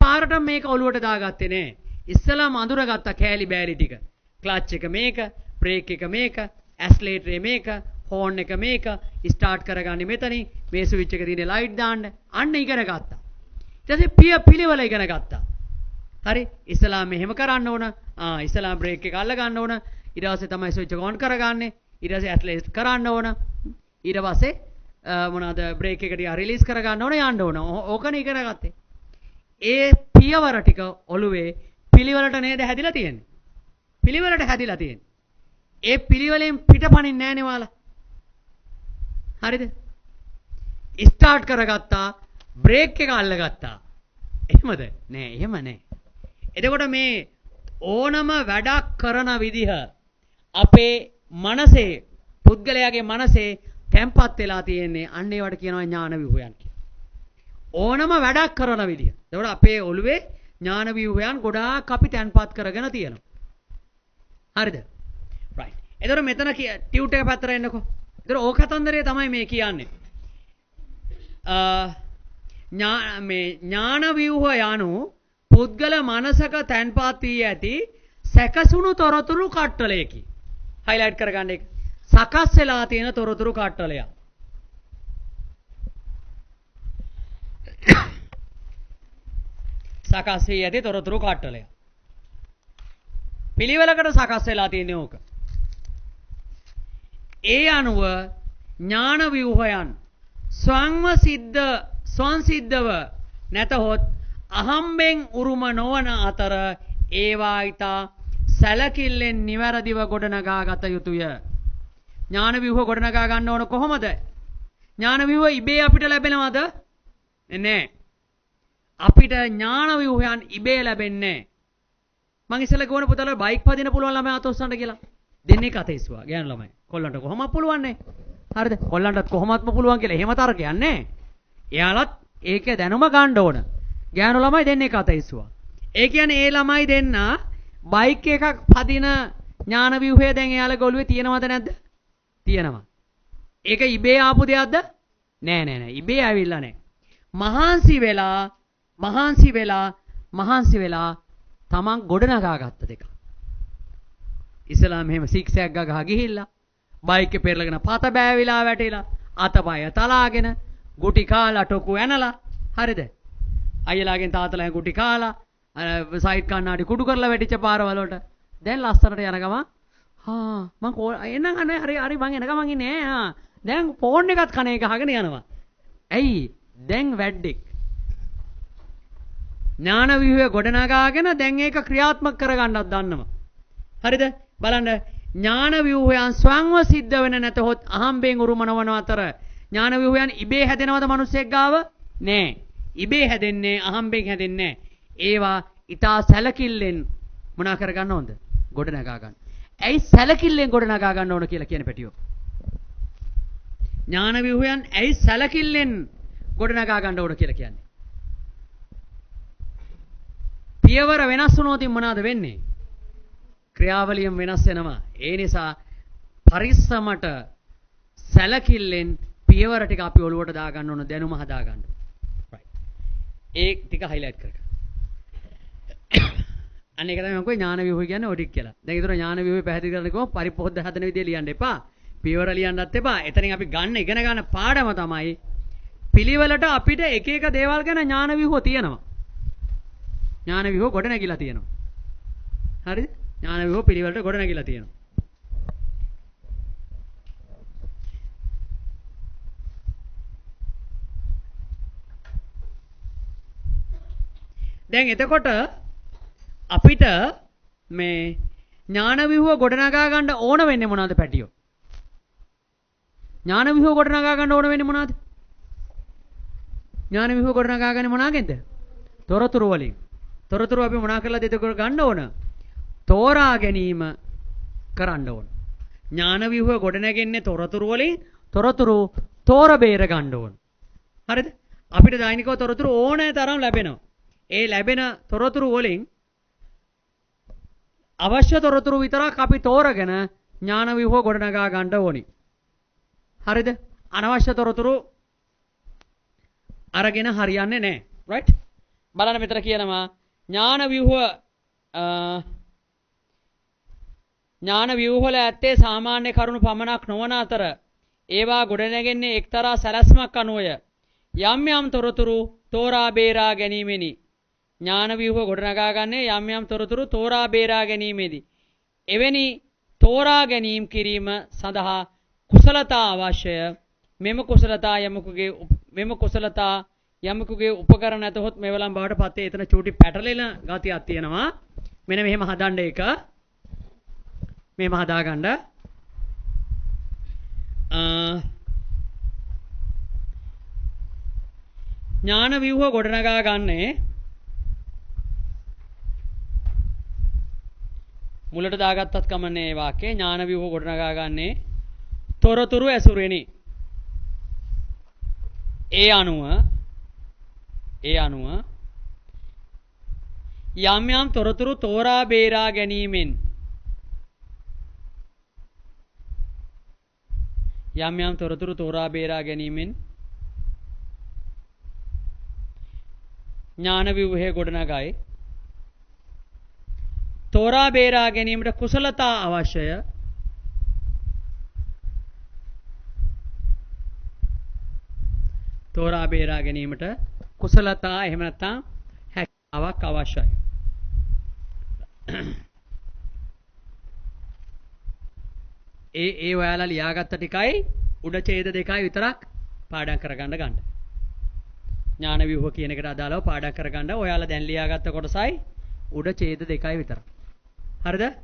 පාරට මේක ඔලුවට දාගත්තේ නෑ. ඉස්සලාම අඳුරගත්ත කෑලි බෑලි ටික. ක්ලච් එක මේක, බ්‍රේක් එක මේක, ඇස්ලේටර් මේක, හෝන් එක මේක, ස්ටාර්ට් කරගන්නේ මෙතනින්, මේ ස්විච් එක තියෙන ලයිට් දාන්න. අන්න ඉගෙන ගත්තා. ඊට පස්සේ පිළිවෙල ඉගෙන ගත්තා. හරි? ඉස්සලාම මෙහෙම කරන්න ඕන. ඉස්සලාම බ්‍රේක් එක අල්ල ගන්න ඕන. ඊට පස්සේ තමයි ස්විච් එක ඔන් කරගන්නේ. ඊට පස්සේ ඇස්ලේටර් කරන්න ඕන. ඊට පස්සේ මොනවාද බ්‍රේක් එක ටික රිලීස් කරගන්න ඕන යන්න ඕන. ඕකනේ ඉගෙන ගත්තේ. ඒ පියවර ටික ඔළුවේ පිළිවෙලට නේද හැදිලා තියෙන්නේ. පිළිවෙලට හැදිලා තියෙන්නේ. ඒ පිළිවෙලෙන් පිටපණින්නේ නැහනේ ඔයාලා. හරිද? ස්ටාර්ට් කරගත්තා, බ්‍රේක් එක අල්ලගත්තා. එහෙමද? නෑ, එහෙම නෑ. එතකොට මේ ඕනම වැඩක් කරන විදිහ අපේ මනසේ, පුද්ගලයාගේ මනසේ තැම්පත් වෙලා තියෙන්නේ. අන්න ඒවට කියනවා ඥාන විහුයන් කියලා. ඕනම වැඩක් කරන විදිහ. එතකොට අපේ ඔළුවේ ඥාන විහුයන් ගොඩාක් අපි තැන්පත් කරගෙන තියෙනවා. හරිද? right. එතකොට මෙතන ටියුට් එක පැත්තට එන්නකෝ. එතකොට ඕක කතන්දරය තමයි මේ කියන්නේ. මේ ඥාන විහුව යනු පුද්ගල මනසක තැන්පත් වී ඇති සැකසුණු තොරතුරු කට්ටලයකි. highlight කරගන්න එක. සකස් වෙලා තියෙන තොරතුරු කට්ටලයක්. සකස් වී ඇති තොරතුරු කට්ටලයක්. පිළිවෙලකට සකස් වෙලා තියෙන ඕක. ඒ අනුව ඥාන ව්‍යුහයන් ස්වංසිද්ධව නැතහොත් අහම්බෙන් උරුම නොවන අතර ඒවා ඊතා සැලකිල්ලෙන් නිවැරදිව ගොඩනගා ගත යුතුය. ඥාන ව්‍යුහ ගොඩනගා ගන්න ඕන කොහොමද? ඥාන ව්‍යුහ ඉබේ අපිට ලැබෙනවද? නෑ. අපිට ඥාන ව්‍යුහයන් ඉබේ ලැබෙන්නේ නෑ. මං ඉස්සෙල්ලා ගෝන පුතාලා බයික් පදින පුළුවන් ළමයි අතොස්සන්න කියලා. දෙන්නේ කත ඉස්සුවා. ගෑනු ළමයි. කොල්ලන්ට කොහොමද පුළුවන් නේ? හරිද? කොල්ලන්ටත් කොහොමත්ම පුළුවන් කියලා එහෙම තරකයක් නෑ. එයාලත් ඒකේ දැනුම ගන්න ඕන. ගෑනු ළමයි දෙන්නේ කත ඉස්සුවා. ඒ කියන්නේ ඒ ළමයි දෙන්න බයික් එකක් පදින ඥාන ව්‍යුහය දැන් එයාලගේ ඔළුවේ තියෙනවද නැද්ද? තියෙනවා. ඒක ඉබේ ආපු දෙයක්ද? නෑ. ඉබේ ඇවිල්ලා නෑ. මහන්සි වෙලා තමන් ගොඩනගා ගත්ත දෙක. ඉස්ලාම එහෙම සික්සයක් ගහ ගිහිල්ලා බයික් එකේ පෙරලගෙන පත බෑවිලා වැටිලා අතපය තලාගෙන ගුටි කාලා ටොකු ඇනලා හරිද? අයියලාගෙන් තාත්තලාගෙන් ගුටි කාලා සයිඩ් කන්නාඩි කුඩු කරලා වැටිච්ච පාරවල වලට දැන් ලස්සනට යන ගම මම එන්නම් අනේ හරි මං එන ගමන් ඉන්නේ දැන් ෆෝන් එකත් කන එක අහගෙන යනවා. ඇයි? දැන් වැඩෙක් ඥාන ව්‍යුහය ගොඩනගාගෙන දැන් ඒක ක්‍රියාත්මක කරගන්නත් දන්නවා. හරිද? බලන්න ඥාන ව්‍යුහයන් ස්වංව සිද්ධ වෙන නැතහොත් අහම්බෙන් උරුම නොවන අතර ඥාන ව්‍යුහයන් ඉබේ හැදෙනවද මිනිස්සෙක් ගාව? නෑ. ඉබේ හැදෙන්නේ අහම්බෙන් හැදෙන්නේ නෑ. ඒවා ඊටා සැලකිල්ලෙන් මොනා කර ගන්න ඕනද? ගොඩනගා ගන්න. ඇයි සැලකිල්ලෙන් ගොඩනගා ගන්න ඕන කියලා කියන පැටියෝ? ඥාන ව්‍යුහයන් ඇයි සැලකිල්ලෙන් ගොඩනගා ගන්න ඕන කියලා කියන්නේ? පියවර වෙනස් වුණොත් මොනවද වෙන්නේ? ක්‍රියාවලියම වෙනස් වෙනවා. ඒ නිසා පරිස්සමට සැලකිල්ලෙන් පියවර ටික අපි ඔළුවට දා ගන්න ඕන, දැනුම හදා ගන්න. right. ඒ ටික highlight කරගන්න. අන්න ඒක තමයි මම කිව්වේ ඥාන ව්‍යුහය කියන්නේ ඔය ටික කියලා. දැන් ඒතර ඥාන ව්‍යුහය පැහැදිලි කරන්න කිව්වම පරිපෝධ හදන විදිය ලියන්න එපා. පියවර ලියන්නත් එපා. එතනින් අපි ඉගෙන ගන්න පාඩම තමයි පිළිවෙලට අපිට එක එක දේවල් ගැන ඥාන ව්‍යුහ තියෙනවා. ඥාන ව්‍යුහ ගොඩ නැගිලා තියෙනවා. හරිද? ඥාන ව්‍යුහ පිළිවෙලට ගොඩ නැගිලා තියෙනවා. දැන් එතකොට අපිට මේ ඥාන ව්‍යුහ ගොඩනගා ගන්න ඕන වෙන්නේ මොනවද පැටියෝ? ඥාන ව්‍යුහ ගොඩනගා ගන්න ඕන වෙන්නේ මොනවද? ඥාන ව්‍යුහ ගොඩනගා ගන්නේ මොනවාගෙන්ද? තොරතුරු වලින්. තොරතුරු අපි මොනා කරලාද ඒක ගන්න ඕන? තෝරා ගැනීම කරන්න ඕන. ඥාන ව්‍යුහ ගොඩනගෙන්නේ තොරතුරු වලින්. තොරතුරු තෝර බේර ගන්න ඕන. හරිද? අපිට දෛනිකව තොරතුරු ඕනෑ තරම් ලැබෙනවා. ඒ ලැබෙන තොරතුරු වලින් අවශ්‍ය තොරතුරු විතරක් අපි තෝරගෙන ඥාන ව්‍යුහ ගොඩනගා ගන්න ඕනි. හරිද? අනවශ්‍ය තොරතුරු අරගෙන හරියන්නේ නැහැ. right? බලන්න මෙතන කියනවා ඥාන ව්‍යුහ වල ඇත්තේ සාමාන්‍ය කරුණු පමණක් නොවන අතර ඒවා ගොඩනැගෙන්නේ එක්තරා සැලැස්මක් අනුවය. යම් යම් තොරතුරු තෝරා බේරා ගැනීමෙනි. ඥාන ව්‍යුහ ගොඩනගා ගන්නේ යම් යම් තොරතුරු තෝරා බේරා ගැනීමේදී. එවැනි තෝරා ගැනීම කිරීම සඳහා කුසලතා අවශ්‍යය. මෙම කුසලතා යමකුගේ උපකරණ නැතහොත් මෙවලම් බවට පත් වේ. එතන චූටි පැටලෙන ගතියක් තියෙනවා. මෙන්න මෙහෙම හදන්න එක. මෙහෙම හදාගන්න. ඥාන ව්‍යුහ ගොඩනගා ගන්නේ මුලට දාගත්තත් කමන්නේ මේ වාක්‍යය. ඥාන ව්‍යුහ ගොඩනගා ගන්නේ තොරතුරු ඇසුරෙනි. ඒ අනුව යම් යම් තොරතුරු තෝරා බේරා ගැනීමෙන් ඥාන ව්‍යුහය ගොඩනගයි. තෝරා බේරා ගැනීමට කුසලතා අවශ්‍යය. තෝරා බේරා ගැනීමට කුසලතා එහෙම නැත්නම් හැකියාවක් අවශ්‍යයි. ඒ ඔයාලා ලියාගත්ත ටිකයි උඩ ඡේද දෙකයි විතරක් පාඩම් කරගන්න ගන්න. ඥාන ව්‍යුහ කියන එකට අදාළව පාඩම් කරගන්න. ඔයාලා දැන් ලියාගත්ත කොටසයි උඩ ඡේද දෙකයි විතරක්. හරිද?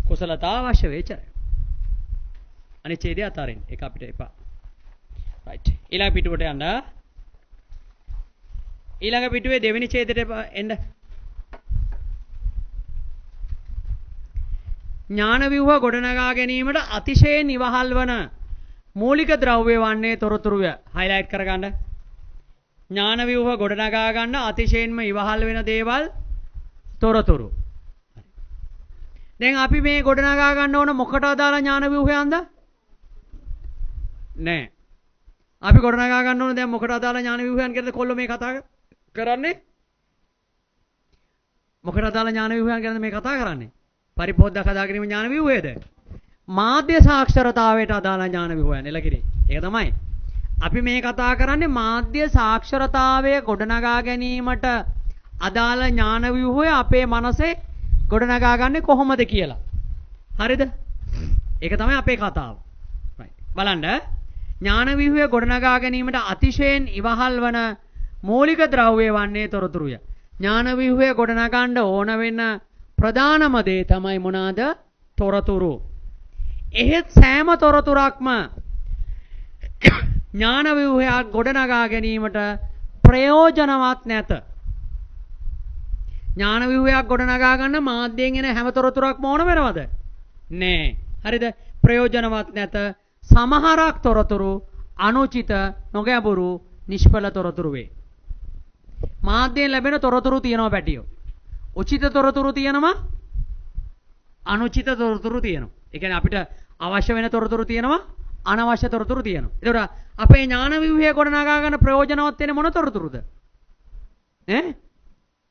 කුසලතා අවශ්‍ය වෙච්චරයි. අනිත් ඡේදය අතාරින්න. ඒක අපිට එපා. right. ඊළඟ පිටුවට යන්න. ඊළඟ පිටුවේ දෙවෙනි ඡේදයට එන්න. ඥාන ව්‍යුහ ගොඩනගා ගැනීමට අතිශයින් ඉවහල් වන මූලික ද්‍රව්‍ය වන්නේ තොරතුරුය. highlight කරගන්න. ඥාන ව්‍යුහ ගොඩනගා ගන්න අතිශයින්ම ඉවහල් වෙන දේවල් තොරතුරු. දැන් අපි මේ ගොඩනගා ගන්න ඕන මොකට අදාළ ඥාන ව්‍යුහයන්ද? නෑ. අපි ගොඩනගා ගන්න ඕන දැන් මොකට අදාළ ඥාන ව්‍යුහයන් කියලාද කොල්ල මේ කතා කරන්නේ? මොකට අදාළ ඥාන ව්‍යුහයන් කියලාද මේ කතා කරන්නේ? පරිපෝද්දක හදා ගැනීම ඥාන ව්‍යුහයද? මාධ්‍ය සාක්ෂරතාවයට අදාළ ඥාන ව්‍යුහයන් එලකිරි. ඒක තමයි. අපි මේ කතා කරන්නේ මාධ්‍ය සාක්ෂරතාවය ගොඩනගා ගැනීමට අදාළ ඥාන ව්‍යුහය අපේ මනසේ ගොඩනගා ගන්නේ කොහොමද කියලා. හරිද? ඒක තමයි අපේ කතාව. right. බලන්න. ඥාන ව්‍යුහය ගොඩනගා ගැනීමට අතිශයින් ඉවහල් වන මූලික ද්‍රව්‍ය වන්නේ තොරතුරුය. ඥාන ව්‍යුහය ගොඩනගන්න ඕන වෙන ප්‍රධානම දේ තමයි මොනවාද? තොරතුරු. එහෙත් සෑම තොරතුරක්ම ඥාන ව්‍යුහයක් ගොඩනගා ගැනීමට ප්‍රයෝජනවත් නැත. ඥාන ව්‍යුහයක් ගොඩනගා ගන්න මාධ්‍යයෙන් එන හැම තොරතුරක්ම ඕන වෙනවද? නෑ. හරිද? ප්‍රයෝජනවත් නැත. සමහරක් තොරතුරු අනුචිත, නොගැඹුරු, නිෂ්ඵල තොරතුරු වේ. මාධ්‍යයෙන් ලැබෙන තොරතුරු තියෙනවා පැටියෝ. උචිත තොරතුරු තියෙනවා, අනුචිත තොරතුරු තියෙනවා. ඒ කියන්නේ අපිට අවශ්‍ය වෙන තොරතුරු තියෙනවා, අනවශ්‍ය තොරතුරු තියෙනවා. ඒතකොට අපේ ඥාන ව්‍යුහය ගොඩනගා ගන්න ප්‍රයෝජනවත් වෙන්නේ මොන තොරතුරුද?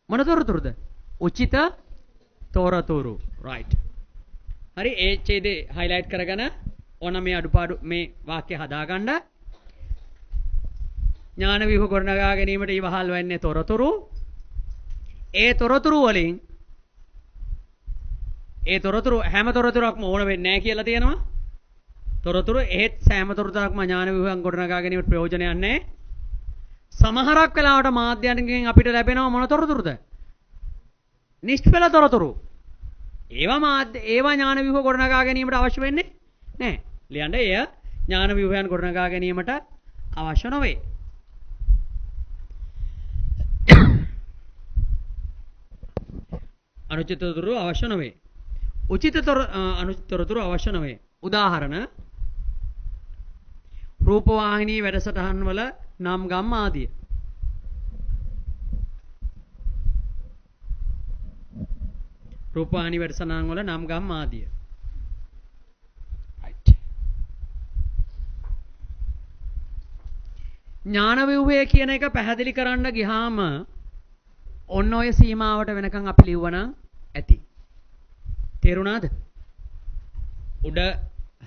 මොන තොරතුරුද? උචිත තොරතුරු. right. හරි. ඒ ඡේදේ highlight කරගෙන ඕන මේ අඩුපාඩු මේ වාක්‍ය හදාගන්න. ඥාන ව්‍යුහ ගොඩනගා ගැනීමට ඉවහල් වෙන්නේ තොරතුරු. ඒ තොරතුරු වලින් හැම තොරතුරක්ම ඕන වෙන්නේ නැහැ කියලා තියෙනවා. තොරතුරු එහෙත් සෑම තොරතුරක්ම ඥාන ව්‍යුහයන් ගොඩනගා ගැනීමට ප්‍රයෝජනයක් නැහැ. සමහරක් වෙලාවට මාධ්‍යයන්ගෙන් අපිට ලැබෙනවා මොන තොරතුරුද? නිෂ්ඵල තොරතුරු. ඒවා ඥාන ව්‍යුහ ගොඩනගා ගැනීමට අවශ්‍ය වෙන්නේ නැහැ. ලියන්න එය ඥාන ව්‍යුහයන් ගොඩනගා ගැනීමට අවශ්‍ය නොවේ. අනුචිත තොරතුරු අවශ්‍ය නොවේ. උචිත තොරතුරු අවශ්‍ය නොවේ. උදාහරණ රූපවාහිනී වැඩසටහන් වල නම් ගම් ආදිය. රූපවාහිනී වැඩසටහන් වල නම් ගම් ආදිය. right. ඥාන ව්‍යුහය කියන එක පැහැදිලි කරන්න ගියාම ඔන්න ඔය සීමාවට වෙනකන් අපි ලිව්වනම් ඇති. තේරුණාද? උඩ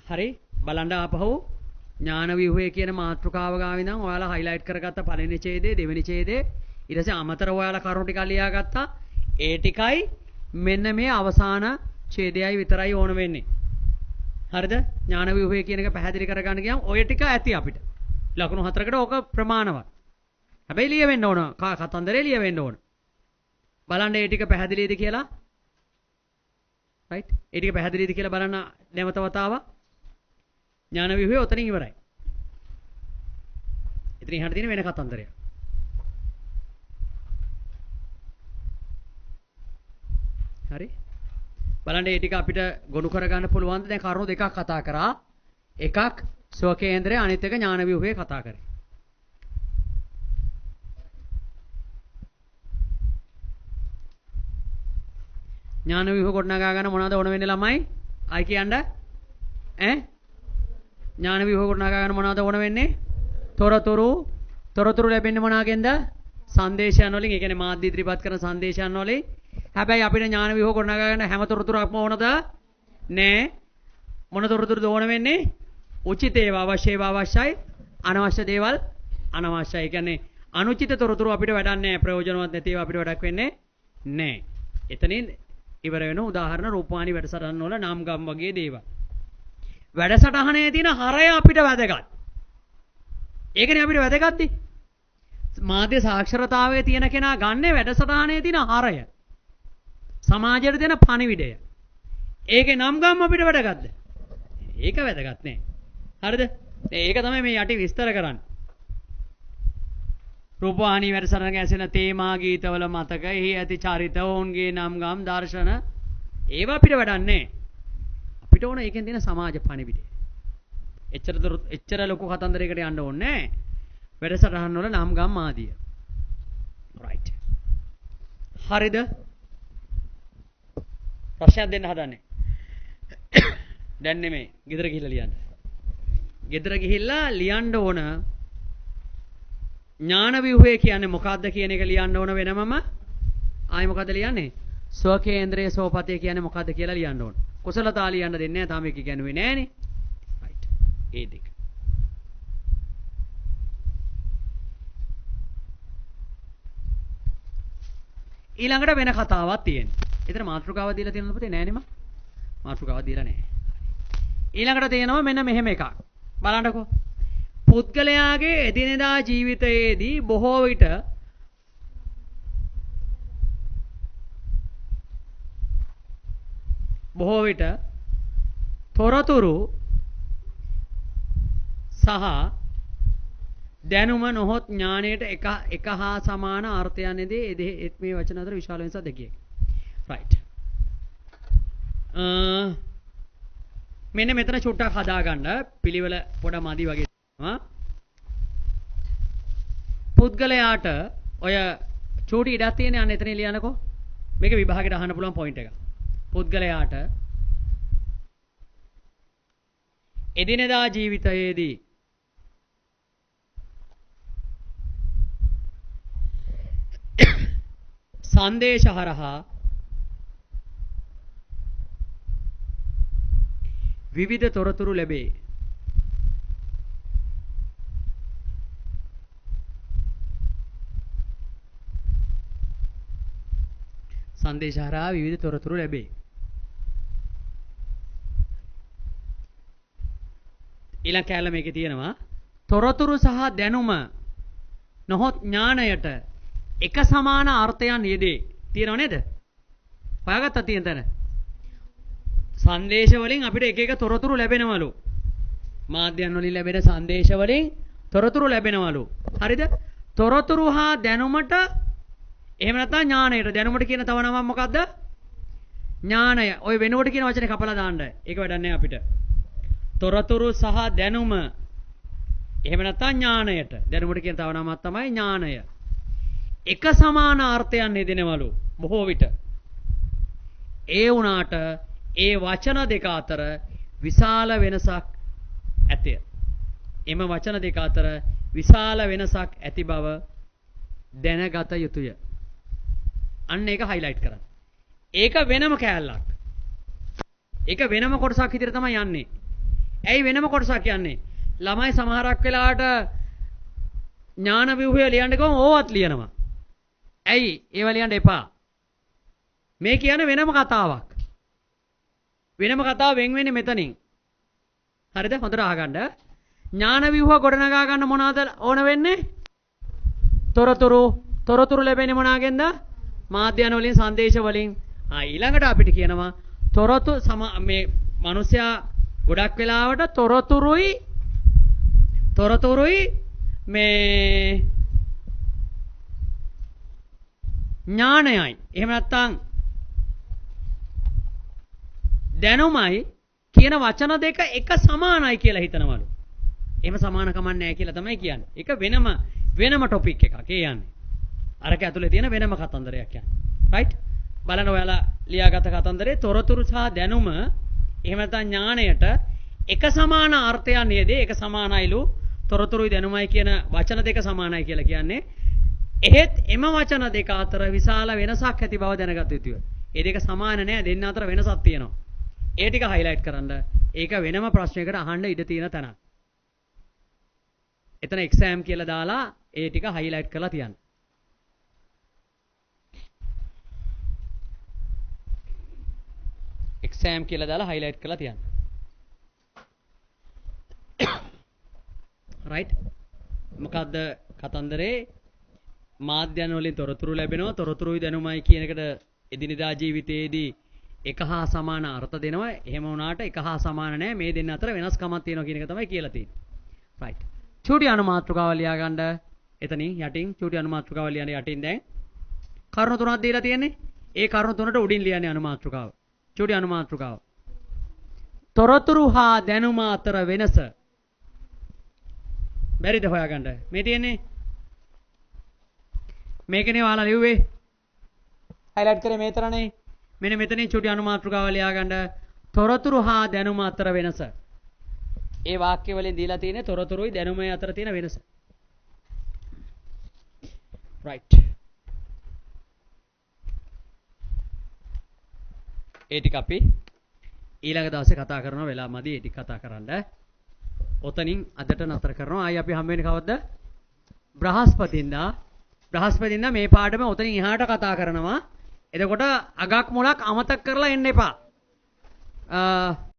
හරි බලන්න ආපහු ඥාන ව්‍යුහය කියන මාතෘකාව ගාව ඉඳන් ඔයාලා highlight කරගත්ත පළවෙනි ඡේදයේ දෙවෙනි ඡේදයේ ඊට පස්සේ අමතරව ඔයාලා කරුණු ටික ලියාගත්තා. ඒ ටිකයි මෙන්න මේ අවසාන ඡේදයයි විතරයි ඕන වෙන්නේ. හරිද? ඥාන ව්‍යුහය කියන එක පැහැදිලි කරගන්න ගියාම ඔය ටික ඇති අපිට. ලකුණු 4කට ඕක ප්‍රමාණවත්. හැබැයි ලියවෙන්න ඕන. කතන්දරේ ලියවෙන්න ඕන. බලන්න ඒ ටික පැහැදිලිද කියලා. right? ඒ ටික පැහැදිලිද කියලා බලන්න නැවත වතාවක්. ඥාන ව්‍යුහය ඔතනින් ඉවරයි. ඉතින් ඉහට තියෙන වෙන කතන්දරයක්. හරි? බලන්න මේ ටික අපිට ගොනු කරගන්න පුළුවන්ද? දැන් කරුණු දෙකක් කතා කරා. එකක් ස්වකේන්ද්‍රය, අනිත් එක ඥාන ව්‍යුහය කතා කරේ. ඥාන ව්‍යුහ ගොඩනගා ගන්න මොනවද ඕන වෙන්නේ ළමයි? ආයි කියන්න. ඥාන ව්‍යුහ ගොඩනගා ගන්න මොනවද ඕන වෙන්නේ? තොරතුරු ලැබෙන්නේ මොනවාගෙන්ද? සංදේශයන් වලින්. ඒ කියන්නේ මාධ්‍ය ඉදිරිපත් කරන සංදේශයන් වලින්. හැබැයි අපිට ඥාන ව්‍යුහ ගොඩනගා ගන්න හැම තොරතුරක්ම ඕනද? නෑ. මොන තොරතුරුද ඕන වෙන්නේ? උචිත ඒවා අවශ්‍ය ඒවා අවශ්‍යයි, අනවශ්‍ය දේවල් අනවශ්‍යයි. ඒ කියන්නේ අනුචිත තොරතුරු අපිට වැඩක් නෑ. ප්‍රයෝජනවත් නැති ඒවා අපිට වැඩක් වෙන්නේ නෑ. එතනින් ඉවර වෙන උදාහරණ රූපවාහිනී වැඩසටහන් වල නම් ගම් වගේ දේවල්. වැඩසටහනේ තියෙන හරය අපිට වැදගත්. ඒකනේ අපිට වැදගත්දි. මාධ්‍ය සාක්ෂරතාවයේ තියෙන කෙනා ගන්නේ වැඩසටහනේ තියෙන හරය. සමාජයට දෙන පණිවිඩය. ඒකේ නම් ගම් අපිට වැදගත්ද? ඒක වැදගත් නෑ. හරිද? ඒක තමයි මේ යටි විස්තර කරන්නේ. රූපවාහිනී වැඩසටහනක ඇසෙන තේමා ගීතවල මතක, එහි ඇති චරිත, ඔවුන්ගේ නම් ගම්, දර්ශන ඒවා අපිට වැඩන්නේ. අපිට ඕන ඒකෙන් තියෙන සමාජ පණිවිඩය. එච්චර ලොකු කතන්දරයකට යන්න ඕනේ නෑ. වැඩසටහන් වල නම් ගම් ආදිය. right. හරිද? ප්‍රශ්නයක් දෙන්න හදන්නේ. දැන් නෙමෙයි. ගෙදර ගිහිල්ලා ලියන්න. ගෙදර ගිහිල්ලා ලියන්න ඕන ඥාන ව්‍යුහය කියන්නේ මොකක්ද කියන එක ලියන්න ඕන වෙනමම. ආයි මොකද්ද ලියන්නේ? ස්වකේන්ද්‍රයේ සෝපතය කියන්නේ මොකද්ද කියලා ලියන්න ඕන. කුසලතා ලියන්න දෙන්නේ නැහැ. තාම ඒක කියනුවේ නැහනේ. right. ඒ දෙක. ඊළඟට වෙන කතාවක් තියෙනවා. ඒතර මාතෘකාවක් දීලා තියෙනවද පුතේ? නෑනේ මම. මාතෘකාවක් දීලා නැහැ. ඊළඟට තියෙනවා මෙන්න මෙහෙම එකක්. බලන්නකෝ. පුද්ගලයාගේ එදිනෙදා ජීවිතයේදී බොහෝ විට තොරතුරු සහ දැනුම නොහොත් ඥාණයට එක හා සමාන අර්ථයන්ෙදී මේ වචන අතර විශාල වෙනසක් දෙකක්. right. මෙන්න මෙතන චුට්ටක් හදාගන්න පිළිවෙල පොඩ මදි වගේ තියෙනවා. පුද්ගලයාට ඔය චූටි ඉඩක් තියෙන අන්න එතන ලියනකෝ. මේක විභාගයට අහන්න පුළුවන් පොයින්ට් එක. පුද්ගලයාට එදිනෙදා ජීවිතයේදී සංදේශ හරහා විවිධ තොරතුරු ලැබේ. සංදේශ හරහා විවිධ තොරතුරු ලැබේ. ඊළඟ කැලල මේකේ තියෙනවා තොරතුරු සහ දැනුම නොහොත් ඥාණයට එක සමාන අර්ථයන් යෙදේ. තියෙනව නේද? හොයාගත්තා තියෙන තැන. සංදේශ වලින් අපිට එක එක තොරතුරු ලැබෙනවලු. මාධ්‍යයන් වලින් ලැබෙන සංදේශ වලින් තොරතුරු ලැබෙනවලු. හරිද? තොරතුරු හා දැනුමට එහෙම නැත්නම් ඥාණයට. දැනුමට කියන තව නමක් මොකද්ද? ඥාණය. ඔය වෙනුවට කියන වචනේ කපලා දාන්න. ඒක වැඩක් නෑ අපිට. තොරතුරු සහ දැනුම එහෙම නැත්නම් ඥාණයට. දැනුමට කියන තව නමක් තමයි ඥාණය. එක සමාන අර්ථයන් යෙදෙනවලු බොහෝ විට. ඒ වුණාට ඒ වචන දෙක අතර විශාල වෙනසක් ඇතය. එම වචන දෙක අතර විශාල වෙනසක් ඇති බව දැනගත යුතුය. අන්න ඒක highlight කරන්න. ඒක වෙනම කෑල්ලක්. ඒක වෙනම කොටසක් විදිහට තමයි යන්නේ. ඇයි වෙනම කොටසක් යන්නේ? ළමයි සමහරක් වෙලාවට ඥාන ව්‍යුහය ලියන්න ගමන් ඕවත් ලියනවා. ඇයි? ඒව ලියන්න එපා. මේ කියන්නේ වෙනම කතාවක්. වෙනම කතාව වෙන් වෙන්නේ මෙතනින්. හරිද? හොඳට අහගන්න. ඥාන ව්‍යුහ ගොඩනගා ගන්න මොනවද ඕන වෙන්නේ? තොරතුරු ලැබෙන්නේ මොනවාගෙන්ද? මාධ්‍යන වලින්, සංදේශ වලින්. ඊළඟට අපිට කියනවා මේ මිනිස්සයා ගොඩක් වෙලාවට තොරතුරුයි මේ ඥානයයි. එහෙම නැත්නම් දැනුමයි කියන වචන දෙක එක සමානයි කියලා හිතනවලු. එහෙම සමානකමක් නැහැ කියලා තමයි කියන්නේ. ඒක වෙනම ටොපික් එකක්. ඒ යන්නේ. අරක ඇතුලේ තියෙන වෙනම කතන්දරයක් යන්නේ. රයිට්? බලන්න ඔයාලා ලියාගත කතන්දරේ තොරතුරු සහ දැනුම එහෙම නැත්නම් ඥාණයට එක සමාන අර්ථයක් නේද? ඒක සමානයිලු. තොරතුරුයි දැනුමයි කියන වචන දෙක සමානයි කියලා කියන්නේ. එහෙත් එම වචන දෙක අතර විශාල වෙනසක් ඇති බව දැනගත යුතුය. මේ දෙක සමාන නෑ. දෙන්න අතර වෙනසක් තියෙනවා. ඒ ටික highlight කරන්න. ඒක වෙනම ප්‍රශ්නයකට අහන්න ඉඩ තියෙන තැනක්. එතන exam කියලා දාලා ඒ ටික highlight කරලා තියන්න. exam කියලා දාලා highlight කරලා තියන්න. right? මොකද්ද කතන්දරේ? මාධ්‍යන වලින් තොරතුරු ලැබෙනවා. තොරතුරුයි දැනුමයි කියන එකට එදිනෙදා ජීවිතයේදී එක හා සමාන අර්ථ දෙනවා. එහෙම වුණාට එක හා සමාන නැහැ. මේ දෙන්න අතර වෙනස්කමක් තියෙනවා කියන එක තමයි කියලා තියෙන්නේ. right. චූටි අනුමාත්‍රකාව ලියා ගන්න. එතනින් යටින් චූටි අනුමාත්‍රකාව ලියන්න යටින් දැන් කරුණු තුනක් දීලා තියෙන්නේ. ඒ කරුණු තුනට උඩින් ලියන්නේ අනුමාත්‍රකාව. චූටි අනුමාත්‍රකාව. තොරතුරු හා දැනුම අතර වෙනස. බැරිද හොයාගන්න? මේ තියෙන්නේ මේකනේ ඔයාලා ලිව්වේ. highlight කරේ මේ තරනේ. මෙන්න මෙතනින් චූටි අනුමාත්‍රකාව ලියා ගන්න. තොරතුරු හා දැනුම අතර වෙනස. ඒ වාක්‍ය වලින් දීලා තියෙන්නේ තොරතුරුයි දැනුමයි අතර තියෙන වෙනස. right. ඒ ටික අපි ඊළඟ දවසේ කතා කරනවා. වෙලා මදි ඒ ටික කතා කරන්න. ඔතනින් අදට නතර කරනවා. ආයි අපි හම් වෙන්නේ කවද්ද? බ්‍රහස්පතින්දා මේ පාඩම ඔතනින් එහාට කතා කරනවා. එතකොට අගක් මුලක් අමතක කරලා එන්න එපා.